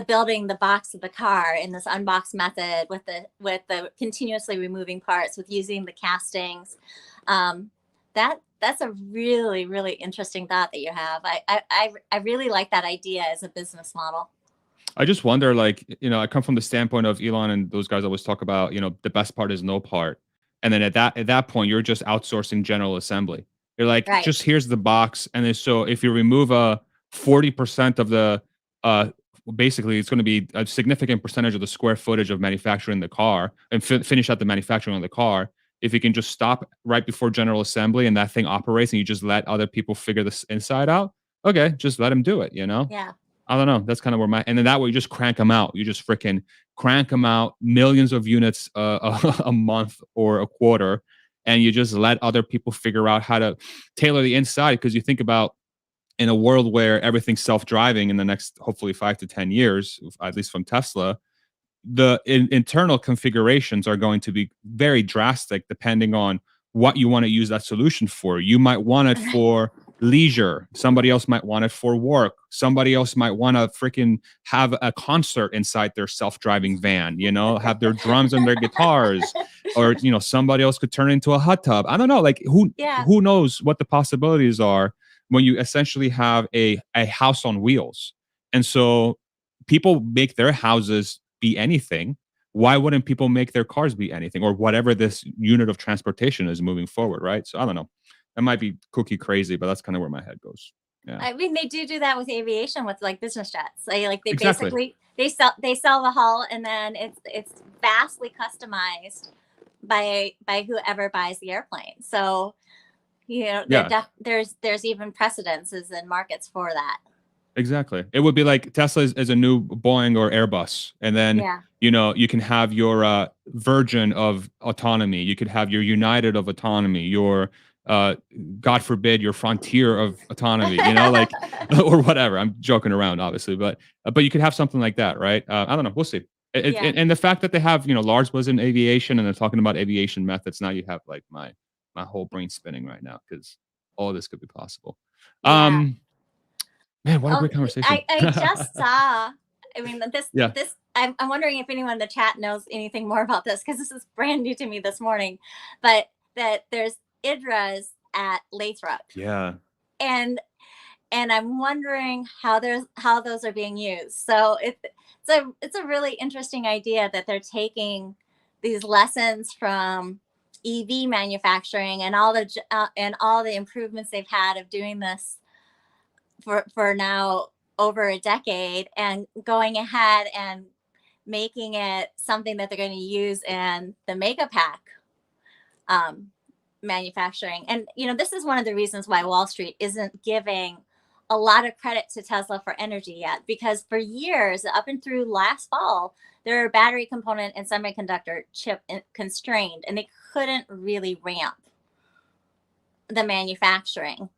building the box of the car in this unboxed method with the continuously removing parts, with using the castings. That's a really, really interesting thought that you have. I really like that idea as a business model. I just wonder, like, I come from the standpoint of Elon and those guys always talk about, the best part is no part. And then at that point, you're just outsourcing general assembly. You're like, Right. just here's the box. And then so if you remove 40% of the basically it's going to be a significant percentage of the square footage of manufacturing the car and finish out the manufacturing of the car. If you can just stop right before general assembly and that thing operates and you just let other people figure this inside out, okay, just let them do it, Yeah. I don't know. That's kind of where and then that way you just crank them out. You just freaking crank them out, millions of units a month or a quarter, and you just let other people figure out how to tailor the inside. Because you think about in a world where everything's self-driving in the next hopefully 5 to 10 years, at least from Tesla, the internal configurations are going to be very drastic depending on what you want to use that solution for. You might want it for leisure. Somebody else might want it for work. Somebody else might want to freaking have a concert inside their self-driving van, have their drums and their guitars, or, somebody else could turn it into a hot tub. I don't know. Like who knows what the possibilities are when you essentially have a house on wheels. And so people make their houses be anything. Why wouldn't people make their cars be anything, or whatever this unit of transportation is moving forward, right? So I don't know. That might be cookie crazy, but that's kind of where my head goes. Yeah. I mean, they do that with aviation, with like business jets. They Exactly. basically they sell the hull, and then it's vastly customized by whoever buys the airplane. So Yeah. there's even precedences in markets for that. Exactly. It would be like Tesla is a new Boeing or Airbus. And then, Yeah. you can have your Virgin of autonomy. You could have your United of autonomy, your, God forbid, your Frontier of autonomy, like, or whatever. I'm joking around, obviously, but you could have something like that, right? I don't know. We'll see. Yeah. And the fact that they have, Lars was in aviation and they're talking about aviation methods. Now you have like my whole brain spinning right now because all of this could be possible. Yeah. Man, what a great conversation. I just saw, I mean, Yeah. I'm wondering if anyone in the chat knows anything more about this, because this is brand new to me this morning, but that there's IDRAs at Lathrop. Yeah. And and I'm wondering how those are being used. So it's a really interesting idea that they're taking these lessons from EV manufacturing and all the improvements they've had of doing this for now over a decade, and going ahead and making it something that they're going to use in the mega pack manufacturing. And this is one of the reasons why Wall Street isn't giving a lot of credit to Tesla for energy yet, because for years, up and through last fall, their battery component and semiconductor chip constrained, and they couldn't really ramp the manufacturing.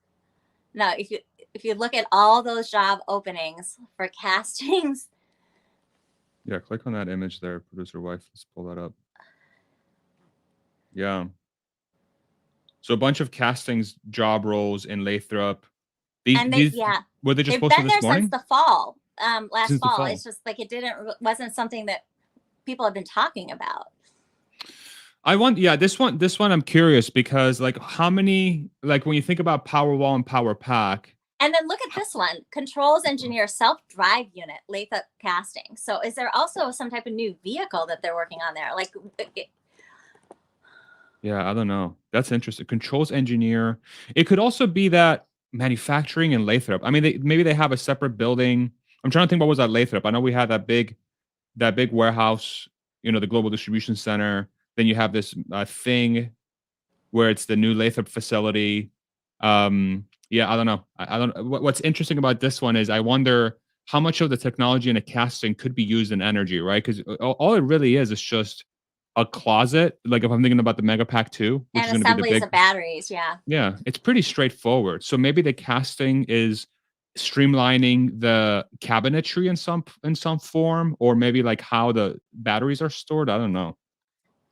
Now, if you look at all those job openings for castings. Yeah, click on that image there, producer wife. Let's pull that up. Yeah. So a bunch of castings job roles in Lathrop. These were they just posted this morning? Since the fall, last fall. It's just like wasn't something that people have been talking about. This one I'm curious, because like how many, like when you think about Powerwall and Power Pack. And then look at this one, controls engineer self-drive unit, Lathrop casting. So is there also some type of new vehicle that they're working on there? Yeah, I don't know. That's interesting. Controls engineer. It could also be that manufacturing in Lathrop. I mean, maybe they have a separate building. I'm trying to think what was at Lathrop. I know we had that big warehouse, the global distribution center. Then you have this thing where it's the new Lathrop facility. Yeah, I don't know. I don't. What's interesting about this one is I wonder how much of the technology in a casting could be used in energy, right? Because all it really is just a closet. Like if I'm thinking about the Mega Pack 2, which and is going to be the big of batteries, yeah. Yeah, it's pretty straightforward. So maybe the casting is streamlining the cabinetry in some form, or maybe like how the batteries are stored. I don't know.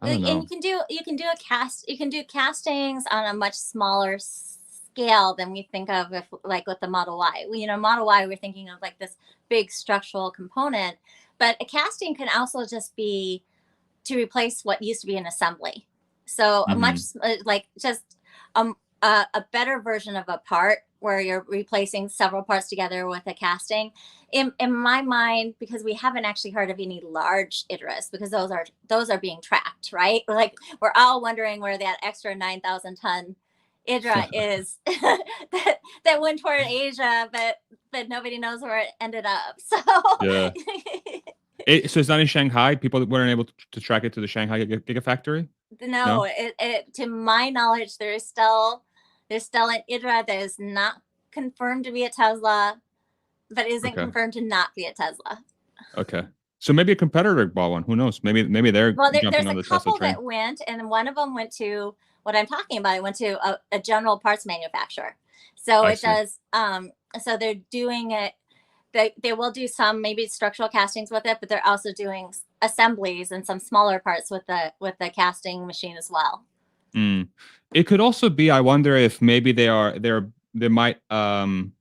And you can do castings on a much smaller scale than we think of with the Model Y. Model Y, we're thinking of like this big structural component, but a casting can also just be to replace what used to be an assembly. So a much like just a better version of a part where you're replacing several parts together with a casting. In my mind, because we haven't actually heard of any large IDRAs, because those are being tracked, right? Like we're all wondering where that extra 9,000 ton IDRA is that went toward Asia, but nobody knows where it ended up. So yeah. So it's not in Shanghai. People weren't able to track it to the Shanghai Gigafactory. No, to my knowledge, there's still an IDRA that is not confirmed to be a Tesla, but isn't confirmed to not be a Tesla. Okay. So maybe a competitor bought one. Who knows? Maybe they're jumping on the Tesla train. There's a couple that went, and one of them went to what I'm talking about. It went to a general parts manufacturer. So it does. So they're doing it. They will do some maybe structural castings with it, but they're also doing assemblies and some smaller parts with the casting machine as well. It could also be, I wonder if maybe they might not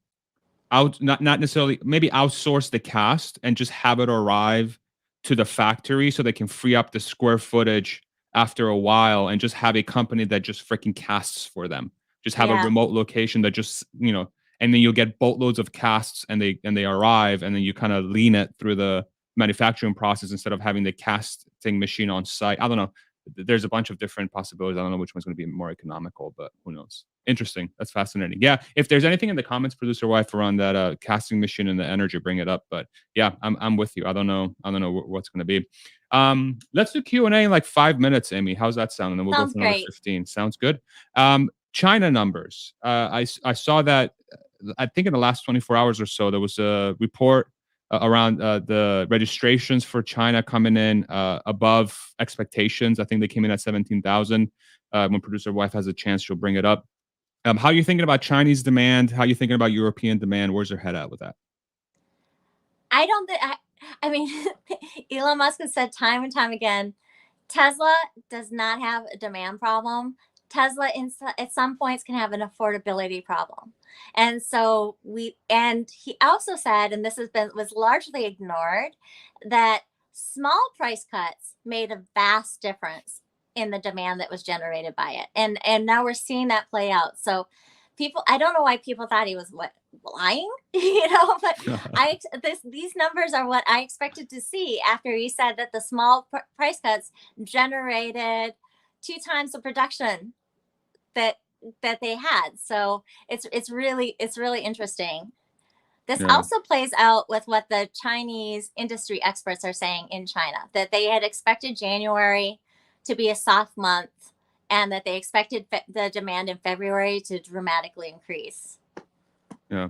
necessarily, maybe outsource the cast and just have it arrive to the factory so they can free up the square footage after a while, and just have a company that just freaking casts for them. Just have a remote location that just, and then you'll get boatloads of casts, and they arrive, and then you kind of lean it through the manufacturing process instead of having the casting machine on site. I don't know. There's a bunch of different possibilities. I don't know which one's going to be more economical, but who knows? Interesting. That's fascinating. Yeah. If there's anything in the comments, producer wife, around that casting machine and the energy, bring it up. But yeah, I'm with you. I don't know what's going to be. Let's do Q&A in like 5 minutes, Amy. How's that sound? And then we'll go for another 15. Sounds good. China numbers. I saw that. I think in the last 24 hours or so, there was a report around the registrations for China coming in above expectations. I think they came in at 17,000. When producer wife has a chance, she'll bring it up. How are you thinking about Chinese demand? How are you thinking about European demand? Where's your head at with that? I mean, Elon Musk has said time and time again, Tesla does not have a demand problem. Tesla at some points can have an affordability problem. And so he also said, and this was largely ignored, that small price cuts made a vast difference in the demand that was generated by it. And now we're seeing that play out. So I don't know why people thought he was lying, but these numbers are what I expected to see after he said that the small price cuts generated 2 times the production that they had. So it's really interesting. This also plays out with what the Chinese industry experts are saying in China, that they had expected January to be a soft month and that they expected the demand in February to dramatically increase. Yeah.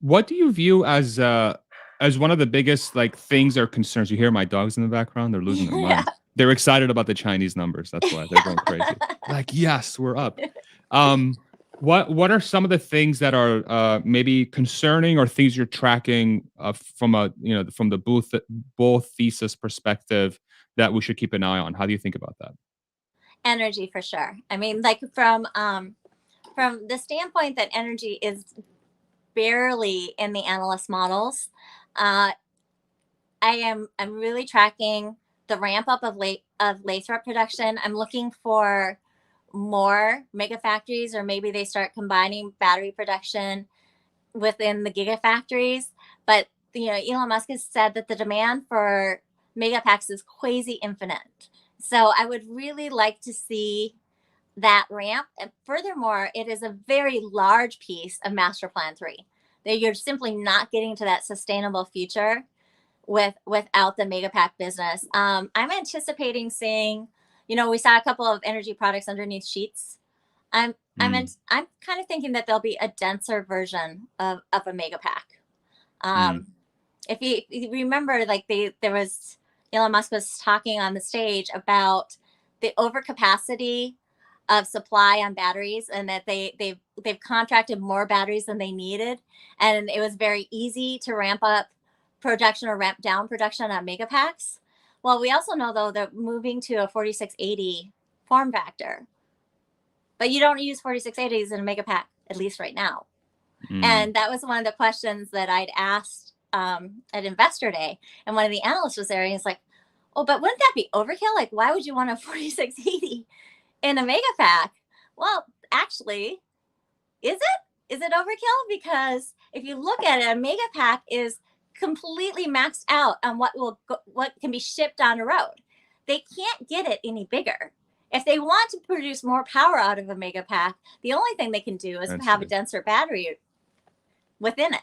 What do you view as one of the biggest like things or concerns? You hear my dogs in the background? They're losing their minds. They're excited about the Chinese numbers. That's why they're going crazy. Like, yes, we're up. What are some of the things that are maybe concerning or things you're tracking from the bull thesis perspective that we should keep an eye on? How do you think about that? Energy, for sure. I mean, like from the standpoint that energy is barely in the analyst models, I'm really tracking the ramp up of Lathrop production. I'm looking for more mega factories, or maybe they start combining battery production within the gigafactories. But Elon Musk has said that the demand for megapacks is quasi infinite. So I would really like to see that ramp. And furthermore, it is a very large piece of Master Plan 3. That you're simply not getting to that sustainable future without the megapack business. I'm anticipating seeing, we saw a couple of energy products underneath sheets. I'm kind of thinking that there'll be a denser version of a megapack. If you remember, like Elon Musk was talking on the stage about the overcapacity of supply on batteries, and that they've contracted more batteries than they needed, and it was very easy to ramp up production or ramp down production on megapacks. Well, we also know though they're moving to a 4680 form factor, but you don't use 4680s in a megapack, at least right now. And that was one of the questions that I'd asked at Investor Day, and one of the analysts was there, and he's like, "Oh, but wouldn't that be overkill? Like, why would you want a 4680 in a megapack?" Well, actually, is it overkill? Because if you look at it, a megapack is completely maxed out on what can be shipped on a road. They can't get it any bigger. If they want to produce more power out of a megapack, the only thing they can do is have a denser battery within it.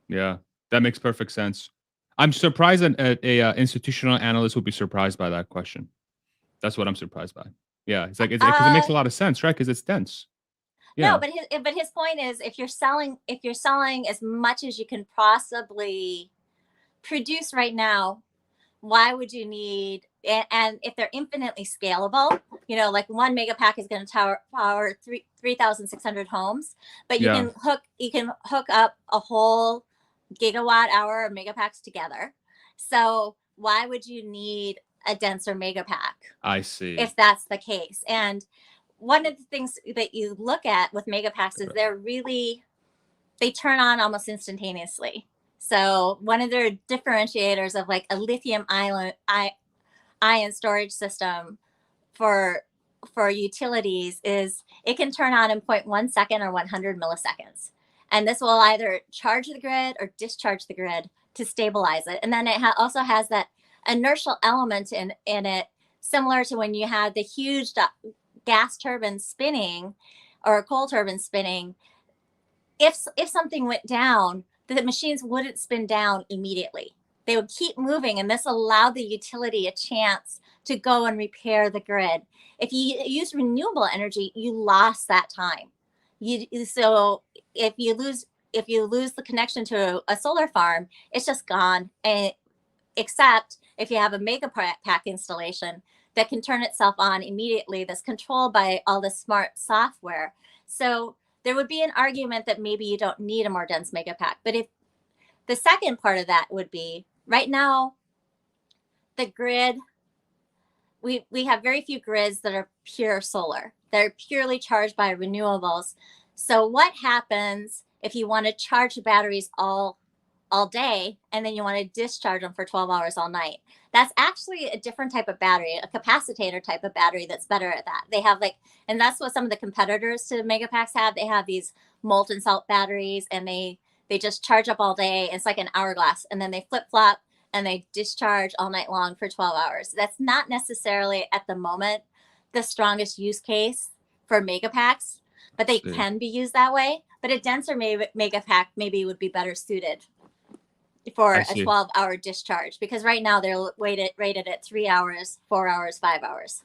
Yeah, that makes perfect sense. I'm surprised a institutional analyst would be surprised by that question. That's what I'm surprised by. Yeah, it's like because it makes a lot of sense, right? Because it's dense. Yeah. No, but his point is, if you're selling as much as you can possibly produce right now, why would you need? And if they're infinitely scalable, like one megapack is going to power 3,600 homes, but you can hook up a whole gigawatt hour of megapacks together. So why would you need a denser megapack? I see. If that's the case. And one of the things that you look at with megapacks is they turn on almost instantaneously. So one of their differentiators of like a lithium ion storage system for utilities is it can turn on in 0.1 second or 100 milliseconds. And this will either charge the grid or discharge the grid to stabilize it. And then it also has that inertial element in it, similar to when you had the huge gas turbine spinning or a coal turbine spinning. If something went down, the machines wouldn't spin down immediately. They would keep moving, and this allowed the utility a chance to go and repair the grid. If you use renewable energy, you lost that time. So if you lose the connection to a solar farm, it's just gone. Except if you have a megapack installation that can turn itself on immediately, that's controlled by all the smart software. So there would be an argument that maybe you don't need a more dense megapack. But if the second part of that would be, right now, the grid, we have very few grids that are pure solar. They're purely charged by renewables. So what happens if you want to charge the batteries all all day, and then you want to discharge them for 12 hours all night. That's actually a different type of battery, a capacitator type of battery that's better at that. They have and that's what some of the competitors to Megapacks have. They have these molten salt batteries, and they just charge up all day. It's like an hourglass, and then they flip flop and they discharge all night long for 12 hours. That's not necessarily at the moment the strongest use case for Megapacks, but they can be used that way. But a denser Megapack maybe would be better suited for a 12-hour discharge, because right now they're rated at 3 hours, 4 hours, 5 hours.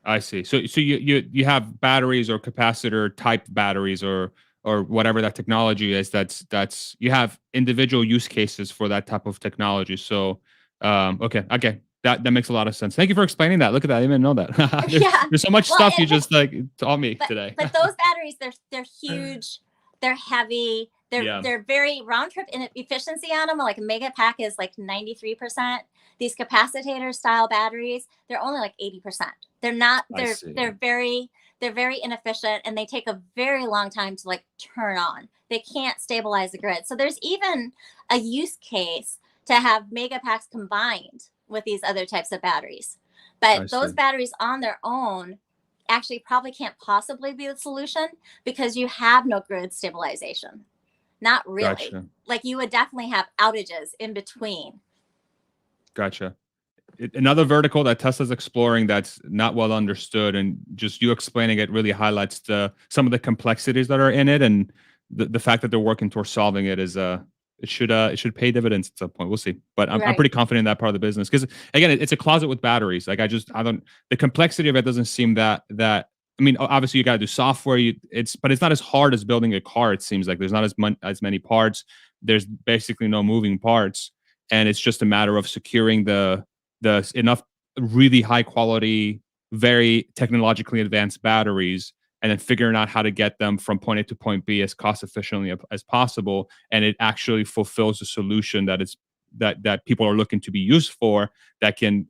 I see. So you have batteries or capacitor type batteries or whatever that technology is. That's you have individual use cases for that type of technology. So okay. That makes a lot of sense. Thank you for explaining that. Look at that. I didn't know that. There's so much stuff you just taught me today. But those batteries, they're huge, they're heavy, they're very round trip efficiency on them. Like a Megapack is like 93%. These capacitator style batteries, they're only like 80%. They're not. They're very inefficient, and they take a very long time to like turn on. They can't stabilize the grid. So there's even a use case to have Megapacks combined with these other types of batteries. But those batteries on their own actually probably can't possibly be the solution, because you have no grid stabilization. Not really. Gotcha. Like you would definitely have outages in between. Gotcha. Another vertical that Tesla's exploring that's not well understood, and just you explaining it really highlights some of the complexities that are in it, and the fact that they're working towards solving it is it should pay dividends at some point. We'll see, but I'm pretty confident in that part of the business, because again, it's a closet with batteries. Like the complexity of it doesn't seem that. I mean, obviously you got to do software. But it's not as hard as building a car. It seems like there's not as many parts. There's basically no moving parts, and it's just a matter of securing the enough really high quality, very technologically advanced batteries, and then figuring out how to get them from point A to point B as cost efficiently as possible. And it actually fulfills a solution that people are looking to be used for, that can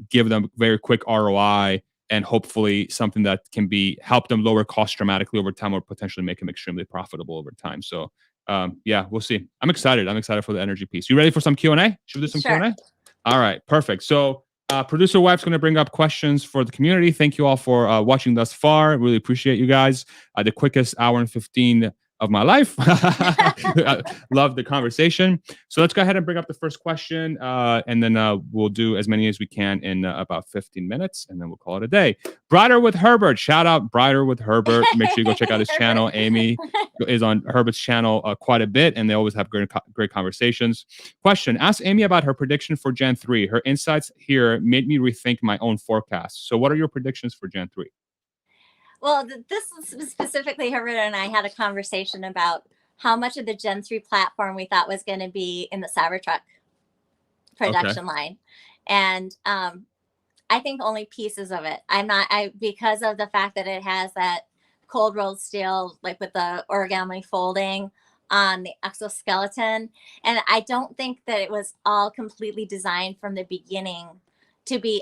give them very quick ROI, and hopefully something that can help them lower costs dramatically over time, or potentially make them extremely profitable over time. So we'll see. I'm excited for the energy piece. You ready for some Q&A? Should we do some Q&A? All right, perfect. So producer wife's going to bring up questions for the community. Thank you all for watching thus far. Really appreciate you guys. The quickest hour and 15 of my life. Love the conversation. So let's go ahead and bring up the first question, and then we'll do as many as we can in about 15 minutes, and then we'll call it a day. Brighter with Herbert. Shout out Brighter with Herbert. Make sure you go check out his channel. Amy is on Herbert's channel quite a bit, and they always have great conversations. Question: ask Amy about her prediction for Gen 3. Her insights here made me rethink my own forecast. So what are your predictions for Gen 3? Well, this specifically, Herbert and I had a conversation about how much of the Gen 3 platform we thought was going to be in the Cybertruck production line. And I think only pieces of it. Because of the fact that it has that cold rolled steel, like with the origami folding on the exoskeleton. And I don't think that it was all completely designed from the beginning to be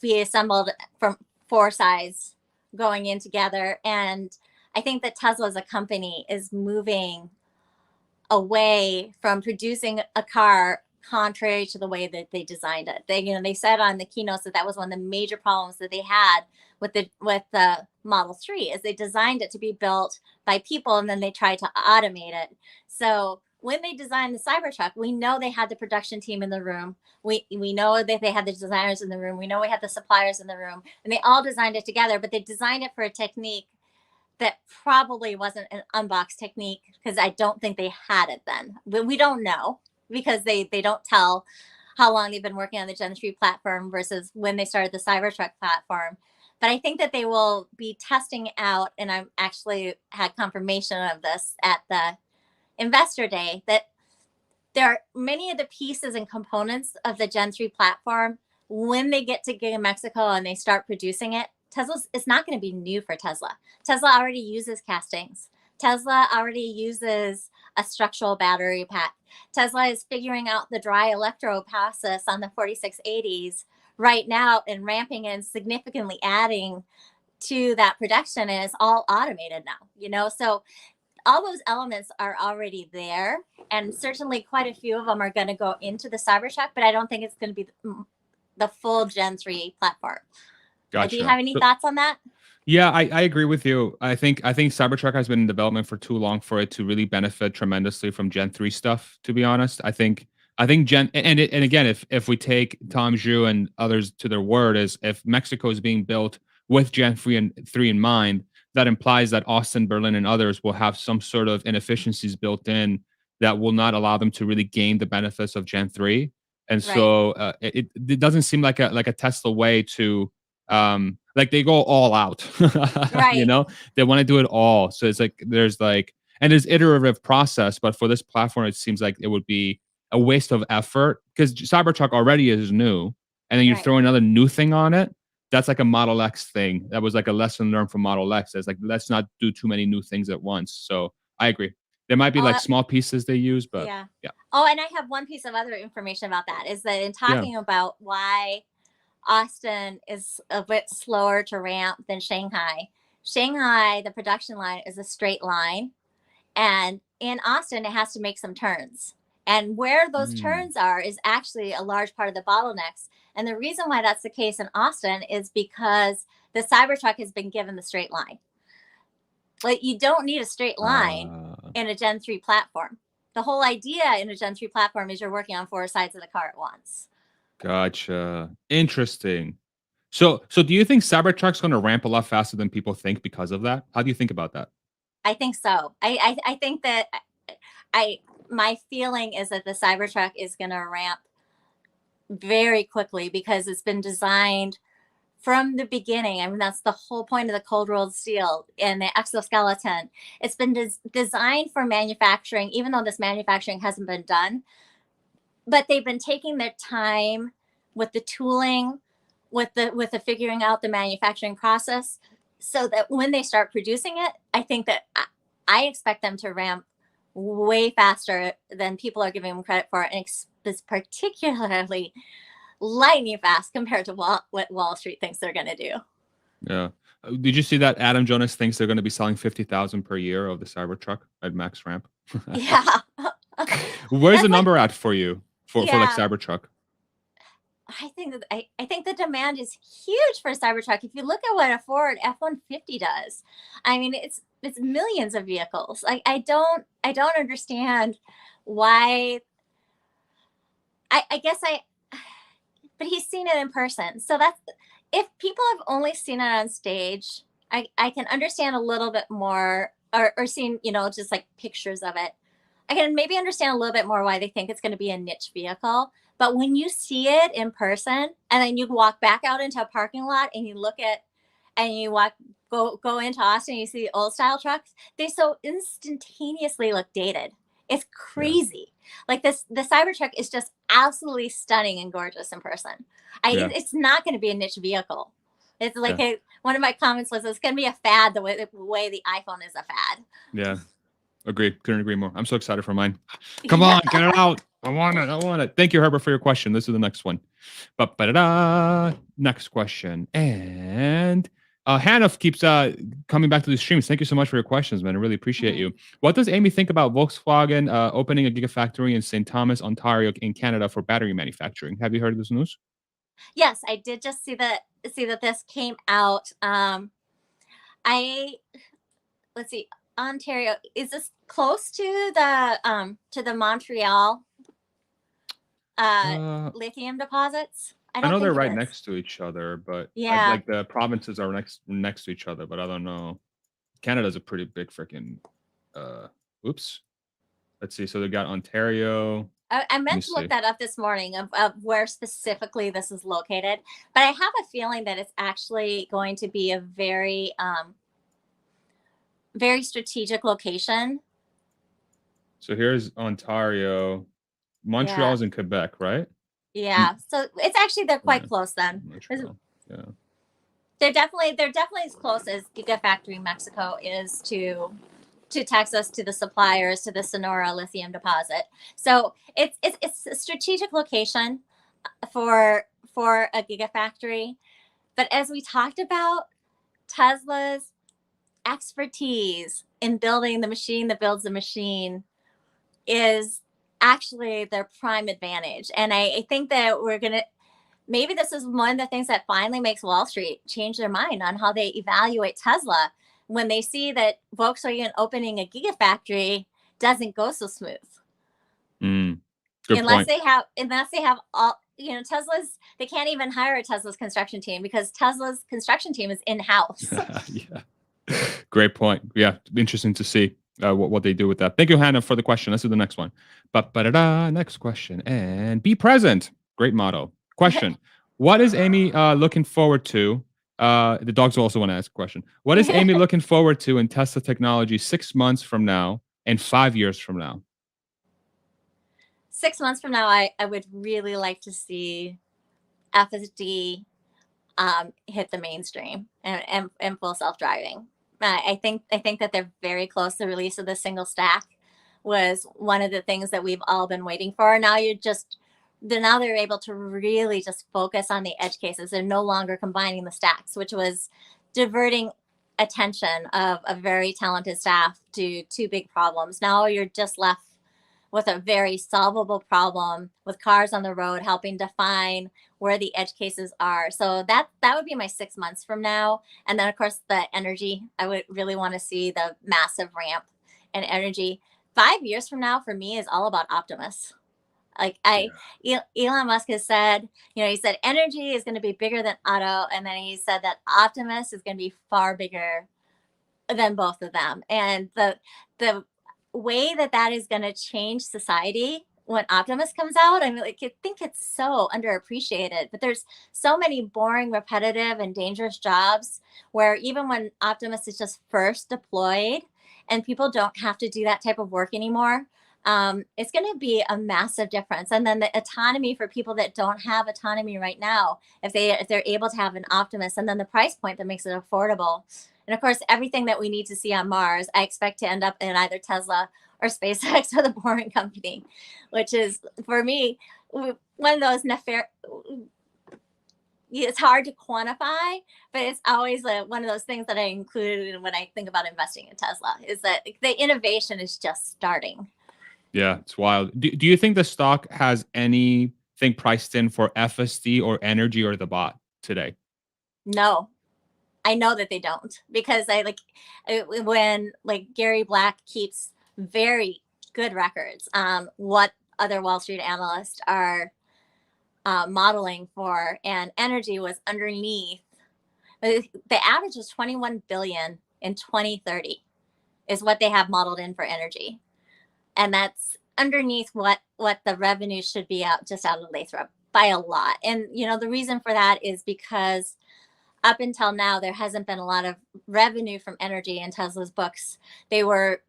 assembled from 4 sides going in together. And I think that Tesla as a company is moving away from producing a car contrary to the way that they designed it. They said on the keynotes that was one of the major problems that they had with the Model 3, is they designed it to be built by people, and then they tried to automate it. So when they designed the Cybertruck, we know they had the production team in the room. We know that they had the designers in the room. We know we had the suppliers in the room, and they all designed it together, but they designed it for a technique that probably wasn't an unboxed technique, because I don't think they had it then. But we don't know, because they don't tell how long they've been working on the Gen 3 platform versus when they started the Cybertruck platform. But I think that they will be testing out, and I actually had confirmation of this at the Investor Day, that there are many of the pieces and components of the Gen 3 platform, when they get to Giga Mexico and they start producing it, it's not going to be new for Tesla. Tesla already uses castings. Tesla already uses a structural battery pack. Tesla is figuring out the dry electrode process on the 4680s right now, and ramping and significantly adding to that production, and it's all automated now, So all those elements are already there, and certainly quite a few of them are going to go into the Cybertruck, but I don't think it's going to be the full Gen 3 platform. Do you Gotcha. have any thoughts on that? Yeah, I agree with you. I think Cybertruck has been in development for too long for it to really benefit tremendously from Gen 3 stuff, to be honest. I think Gen and again, if we take Tom Zhu and others to their word, is if Mexico is being built with Gen 3 and 3 in mind, that implies that Austin, Berlin, and others will have some sort of inefficiencies built in that will not allow them to really gain the benefits of Gen 3. And Right. so it doesn't seem like a Tesla way to like they go all out. Right. They want to do it all. So it's like there's iterative process, but for this platform it seems like it would be a waste of effort because Cybertruck already is new, and then you Right. throw another new thing on it. That's like a Model X thing. That was like a lesson learned from Model X. It's like, let's not do too many new things at once. So I agree. There might be like small pieces they use, but yeah. yeah. Oh, and I have one piece of other information about that is that in talking about why Austin is a bit slower to ramp than Shanghai. Shanghai, the production line is a straight line. And in Austin, it has to make some turns. And where those turns are is actually a large part of the bottlenecks. And the reason why that's the case in Austin is because the Cybertruck has been given the straight line. Like, you don't need a straight line in a Gen 3 platform. The whole idea in a Gen 3 platform is you're working on 4 sides of the car at once. Gotcha. Interesting. So do you think Cybertruck's going to ramp a lot faster than people think because of that? How do you think about that? I think so. I think that my feeling is that the Cybertruck is going to ramp very quickly because it's been designed from the beginning. I mean, that's the whole point of the cold rolled steel and the exoskeleton. It's been designed for manufacturing, even though this manufacturing hasn't been done. But they've been taking their time with the tooling, with the figuring out the manufacturing process, so that when they start producing it, I think that I expect them to ramp way faster than people are giving them credit for, and it's particularly lightning fast compared to what Wall Street thinks they're going to do. Yeah. Did you see that Adam Jonas thinks they're going to be selling 50,000 per year of the Cybertruck at max ramp? Yeah. Where's the number at for you for like Cybertruck? I think the demand is huge for a Cybertruck. If you look at what a Ford F-150 does, I mean, it's millions of vehicles. Like, I don't understand why. But he's seen it in person. So that's, if people have only seen it on stage, I can understand a little bit more, or seen, just like pictures of it. I can maybe understand a little bit more why they think it's going to be a niche vehicle. But when you see it in person, and then you walk back out into a parking lot and you look at, and you go into Austin, and you see the old style trucks, they so instantaneously look dated. It's crazy. Yeah. Like the Cybertruck is just absolutely stunning and gorgeous in person. It's not going to be a niche vehicle. It's like one of my comments was, it's going to be a fad the way the iPhone is a fad. Yeah. Agree. Couldn't agree more. I'm so excited for mine. Come on, get it out. I want it. Thank you, Herbert, for your question. This is the next one. Next question. And Hannah keeps coming back to the streams. Thank you so much for your questions, man. I really appreciate you. What does Amy think about Volkswagen opening a gigafactory in St. Thomas, Ontario, in Canada for battery manufacturing? Have you heard of this news? Yes, I did just see that this came out. Let's see. Ontario, is this close to the Montreal lithium deposits? I know they're right next to each other, but like the provinces are next to each other, but I don't know. Canada's a pretty big freaking oops. Let's see. So they got Ontario. I meant to look that up this morning of where specifically this is located, but I have a feeling that it's actually going to be a very very strategic location. So here's Ontario. Montreal's in Quebec, right? Yeah. So it's actually, they're quite close then. Montreal. Yeah. They're definitely as close as Gigafactory Mexico is to Texas, to the suppliers, to the Sonora lithium deposit. So it's a strategic location for a gigafactory. But as we talked about, Tesla's expertise in building the machine that builds the machine is actually their prime advantage. And I think that maybe this is one of the things that finally makes Wall Street change their mind on how they evaluate Tesla when they see that Volkswagen opening a gigafactory doesn't go so smooth. Good point. Unless they have all, they can't even hire a Tesla's construction team because Tesla's construction team is in-house. Yeah. Great point. Yeah. Interesting to see what they do with that. Thank you, Hannah, for the question. Let's do the next one. Next question. And be present. Great motto. Question. What is Amy looking forward to? The dogs also want to ask a question. What is Amy looking forward to in Tesla technology 6 months from now and 5 years from now? 6 months from now, I would really like to see FSD hit the mainstream and full self-driving. I think that they're very close. The release of the single stack was one of the things that we've all been waiting for. Now they're able to really just focus on the edge cases. They're no longer combining the stacks, which was diverting attention of a very talented staff to two big problems. Now you're just left with a very solvable problem with cars on the road, helping define where the edge cases are. So that would be my 6 months from now. And then of course the energy, I would really want to see the massive ramp in energy. 5 years from now for me is all about Optimus. Elon Musk has said, he said energy is going to be bigger than auto. And then he said that Optimus is going to be far bigger than both of them. And the way that is going to change society when Optimus comes out, I think it's so underappreciated, but there's so many boring, repetitive, and dangerous jobs where even when Optimus is just first deployed and people don't have to do that type of work anymore, it's going to be a massive difference. And then the autonomy for people that don't have autonomy right now, if they're able to have an Optimus, and then the price point that makes it affordable. And of course, everything that we need to see on Mars, I expect to end up in either Tesla or SpaceX or the Boring Company, which is, for me, one of those it's hard to quantify, but it's always one of those things that I included when I think about investing in Tesla, is that the innovation is just starting. Yeah, it's wild. Do you think the stock has anything priced in for FSD or energy or the bot today? No. I know that they don't, because when Gary Black keeps very good records on what other Wall Street analysts are modeling for, and energy was underneath. The average was 21 billion in 2030 is what they have modeled in for energy. And that's underneath what the revenue should be out of Lathrop by a lot. And, the reason for that is because up until now, there hasn't been a lot of revenue from energy in Tesla's books. They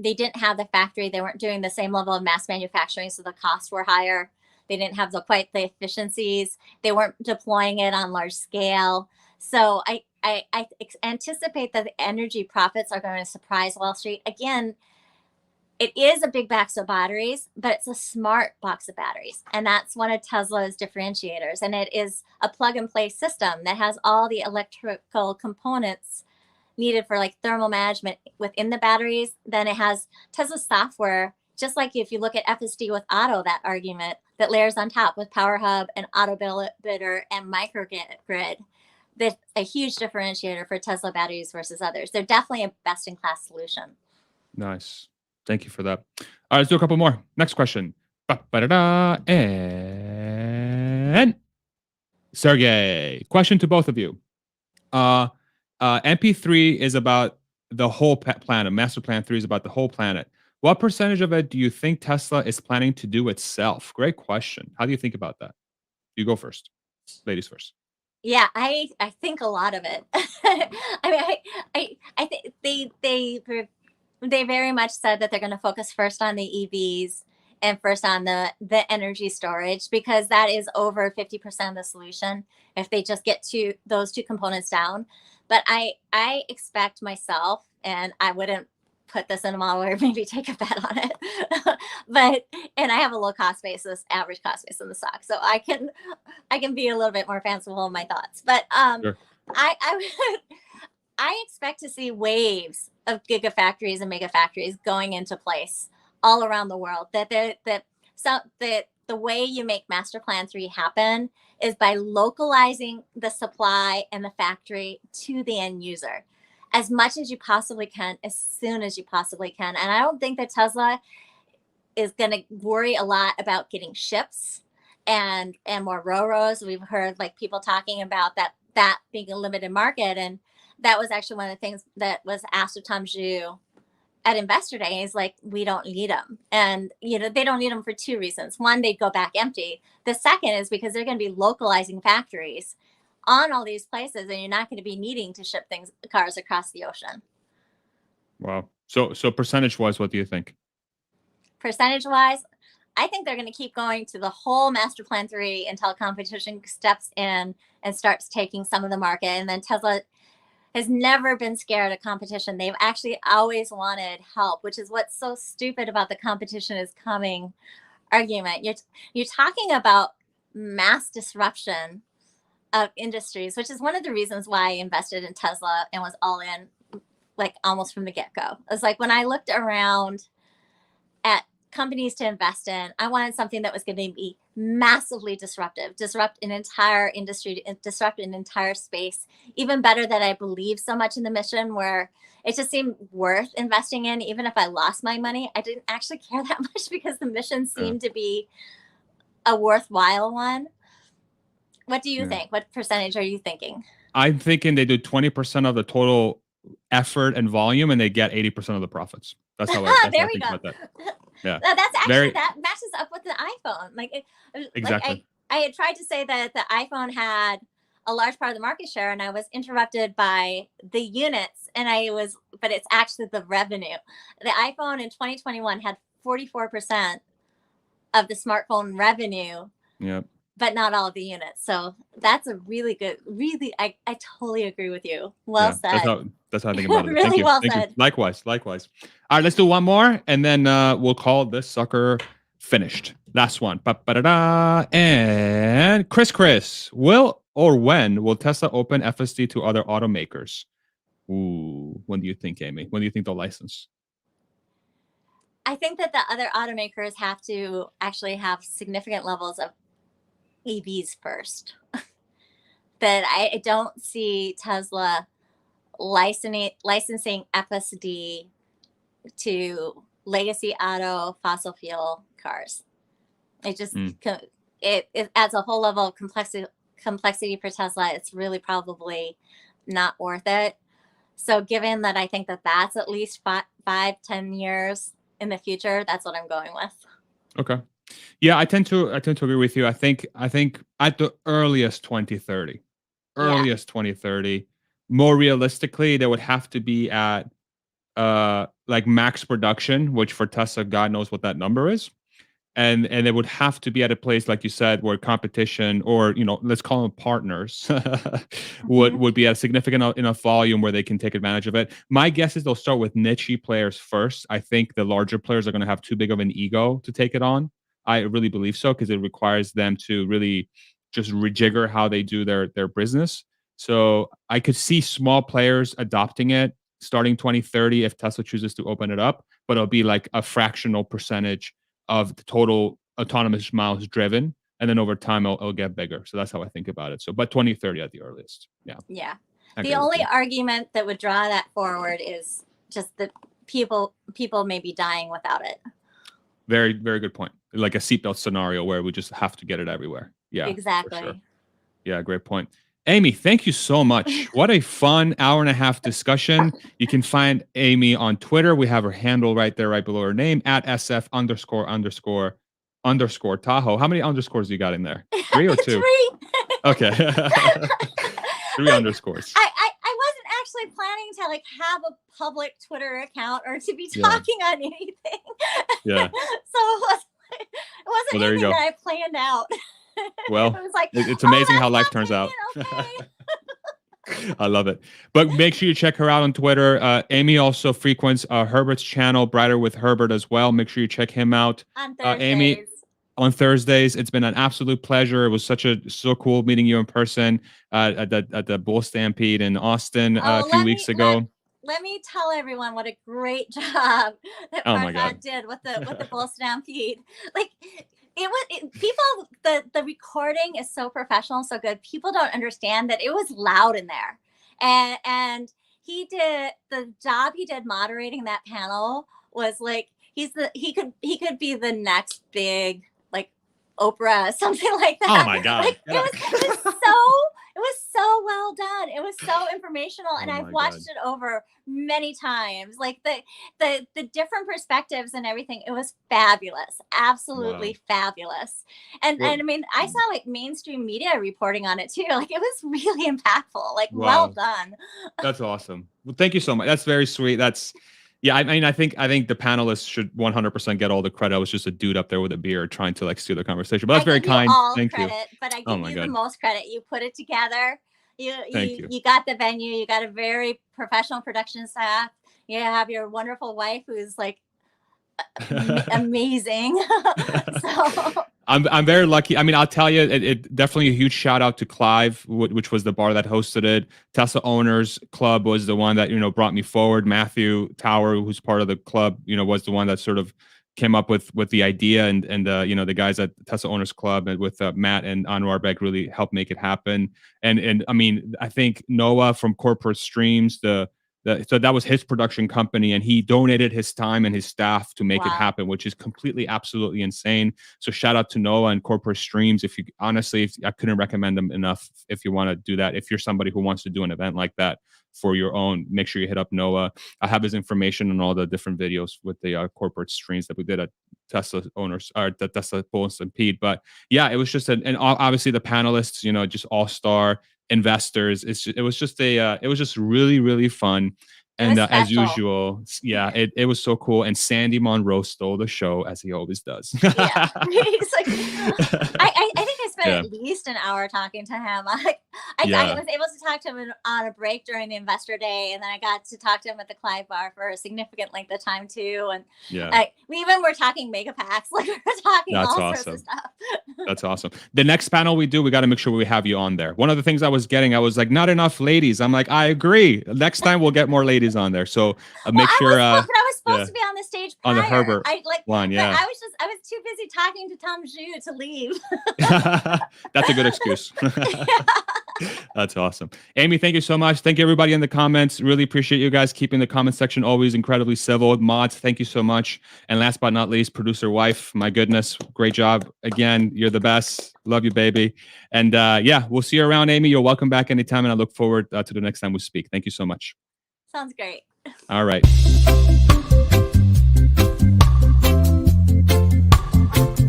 didn't have the factory. They weren't doing the same level of mass manufacturing, so the costs were higher. They didn't have quite the efficiencies. They weren't deploying it on large scale. So I anticipate that the energy profits are going to surprise Wall Street. Again, it is a big box of batteries, but it's a smart box of batteries. And that's one of Tesla's differentiators. And it is a plug and play system that has all the electrical components needed for thermal management within the batteries. Then it has Tesla software, just like if you look at FSD with auto, that argument that layers on top with Power Hub and Auto Bidder and microgrid. That's a huge differentiator for Tesla batteries versus others. They're definitely a best in class solution. Nice. Thank you for that. All right, let's do a couple more. Next question. And Sergey, question to both of you. MP3 is about the whole planet. Master Plan 3 is about the whole planet. What percentage of it do you think Tesla is planning to do itself? Great question. How do you think about that? You go first. Ladies first. Yeah, I think a lot of it. I think they very much said that they're going to focus first on the EVs and first on the energy storage, because that is over 50% of the solution if they just get those two components down. But I expect myself, and I wouldn't put this in a model or maybe take a bet on it, and I have a low cost basis, average cost basis in the stock, so I can be a little bit more fanciful in my thoughts. But Sure. I expect to see waves gigafactories and mega factories going into place all around the world. That the way you make Master Plan 3 happen is by localizing the supply and the factory to the end user as much as you possibly can, as soon as you possibly can. And I don't think that Tesla is going to worry a lot about getting ships and more railroads. We've heard like people talking about that being a limited market, and that was actually one of the things that was asked of Tom Zhu at Investor Day. Is like, we don't need them, and they don't need them for two reasons. One, they'd go back empty. The second is because they're going to be localizing factories on all these places, and you're not going to be needing to ship cars across the ocean. Wow. So percentage wise, what do you think? Percentage wise, I think they're going to keep going to the whole Master Plan 3 until competition steps in and starts taking some of the market. And then Tesla has never been scared of competition. They've actually always wanted help, which is what's so stupid about the competition is coming argument. You're talking about mass disruption of industries, which is one of the reasons why I invested in Tesla and was all in, like almost from the get-go. It's like when I looked around at companies to invest in, I wanted something that was going to be massively disruptive, disrupt an entire industry, disrupt an entire space. Even better that I believe so much in the mission where it just seemed worth investing in. Even if I lost my money, I didn't actually care that much because the mission seemed to be a worthwhile one. What do you think? What percentage are you thinking? I'm thinking they do 20% of the total effort and volume, and they get 80% of the profits. That's how I there we think go. about that. Yeah, that's actually that matches up with the iPhone. Exactly. Like I had tried to say that the iPhone had a large part of the market share, and I was interrupted by the units, but it's actually the revenue. The iPhone in 2021 had 44% of the smartphone revenue. Yep. But not all of the units. So that's a really good, I totally agree with you. Well said. That's how I think about it. Really Thank you. said. You. Likewise. All right, let's do one more, and then we'll call this sucker finished. Last one. Ba-ba-da-da. And Chris, will or when will Tesla open FSD to other automakers? Ooh, when do you think, Amy? When do you think they'll license? I think that the other automakers have to actually have significant levels of EVs first. That I don't see Tesla licensing FSD to legacy auto fossil fuel cars. It just it adds a whole level of complexity for Tesla. It's really probably not worth it. So given that I think that that's at least 5-10 years in the future, that's what I'm going with. Okay. Yeah, I tend to agree with you. I think at the earliest 2030. Earliest 2030. More realistically, they would have to be at like max production, which for Tesla, God knows what that number is. And it would have to be at a place, like you said, where competition or, let's call them partners would be at a significant enough volume where they can take advantage of it. My guess is they'll start with niche players first. I think the larger players are going to have too big of an ego to take it on. I really believe so, because it requires them to really just rejigger how they do their business. So I could see small players adopting it starting 2030 if Tesla chooses to open it up, but it'll be like a fractional percentage of the total autonomous miles driven, and then over time it'll get bigger. So that's how I think about it. So, but 2030 at the earliest. Yeah. The only argument that would draw that forward is just that people may be dying without it. Very, very good point. Like a seatbelt scenario where we just have to get it everywhere. Yeah, exactly. Sure. Yeah, great point. Amy, thank you so much. What a fun hour-and-a-half discussion. You can find Amy on Twitter. We have her handle right there, right below her name, at SF___Tahoe. How many underscores you got in there? 3 or 2? 3. Okay. 3 underscores. I wasn't actually planning to have a public Twitter account or to be talking on anything. Yeah. So it wasn't anything that I planned out. Well, it was like, it's amazing how life turns out. Okay. I love it. But make sure you check her out on Twitter. Amy also frequents Herbert's channel, Brighter with Herbert, as well. Make sure you check him out. On Thursdays. Amy, on Thursdays. It's been an absolute pleasure. It was so cool meeting you in person at the Bull Stampede in Austin a few weeks ago. let me tell everyone what a great job that Oh my God. Farhad did with the bull stampede. Like people, the recording is so professional, so good. People don't understand that it was loud in there, and he did the job he did moderating that panel was like he could be the next big like Oprah, something like that. Oh my God. Like it was so well done. It was so informational, and Oh I've my watched God. it over many times. Like the different perspectives and everything. It was fabulous, absolutely fabulous. And Well, I mean, I saw like mainstream media reporting on it too. Like it was really impactful. Like well wow. done. That's awesome. Well, thank you so much. That's very sweet. Yeah, I mean, I think the panelists should 100% get all the credit. I was just a dude up there with a beer trying to like steal the conversation, but that's I very give you kind. all Thank you. credit, but I Oh give my you the God. most credit. You put it together. Thank you. You got the venue. You got a very professional production staff. You have your wonderful wife who's like amazing. So I'm very lucky. I mean, I'll tell you, it definitely a huge shout out to Clive, which was the bar that hosted it. Tesla Owners Club was the one that brought me forward. Matthew Tower, who's part of the club, was the one that sort of came up with the idea, and the guys at Tesla Owners Club and with Matt and Anwar Beg really helped make it happen. And I mean, I think Noah from Corporate Streams, so that was his production company, and he donated his time and his staff to make it wow. happen, which is completely, absolutely insane. So shout out to Noah and Corporate Streams. If I couldn't recommend them enough if you want to do that. If you're somebody who wants to do an event like that for your own, make sure you hit up Noah. I have his information on all the different videos with the Corporate Streams that we did at Tesla Owners, or the Tesla Bull and Stampede. But yeah, it was just and obviously the panelists, just all-star investors. It was just really, really fun. And as usual, yeah, it was so cool. And Sandy Monroe stole the show, as he always does. Yeah, he's like, I think I spent at least an hour talking to him. I was able to talk to him on a break during the investor day, and then I got to talk to him at the Clive Bar for a significant length of time too. And we even were talking mega packs, like we were talking sorts of stuff. That's awesome. The next panel we do, we got to make sure we have you on there. One of the things I was like, not enough ladies. I'm like, I agree. Next time we'll get more ladies on there. So make sure. But I was supposed to be on the stage prior. On the Herbert one, yeah. I was too busy talking to Tom Zhu to leave. That's a good excuse. That's awesome. Amy, thank you so much. Thank you everybody in the comments. Really appreciate you guys keeping the comment section always incredibly civil. Mods, thank you so much. And last but not least, producer wife, my goodness, great job. Again, you're the best. Love you, baby. And yeah, we'll see you around, Amy. You're welcome back anytime. And I look forward to the next time we speak. Thank you so much. Sounds great. All right.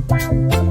Wow.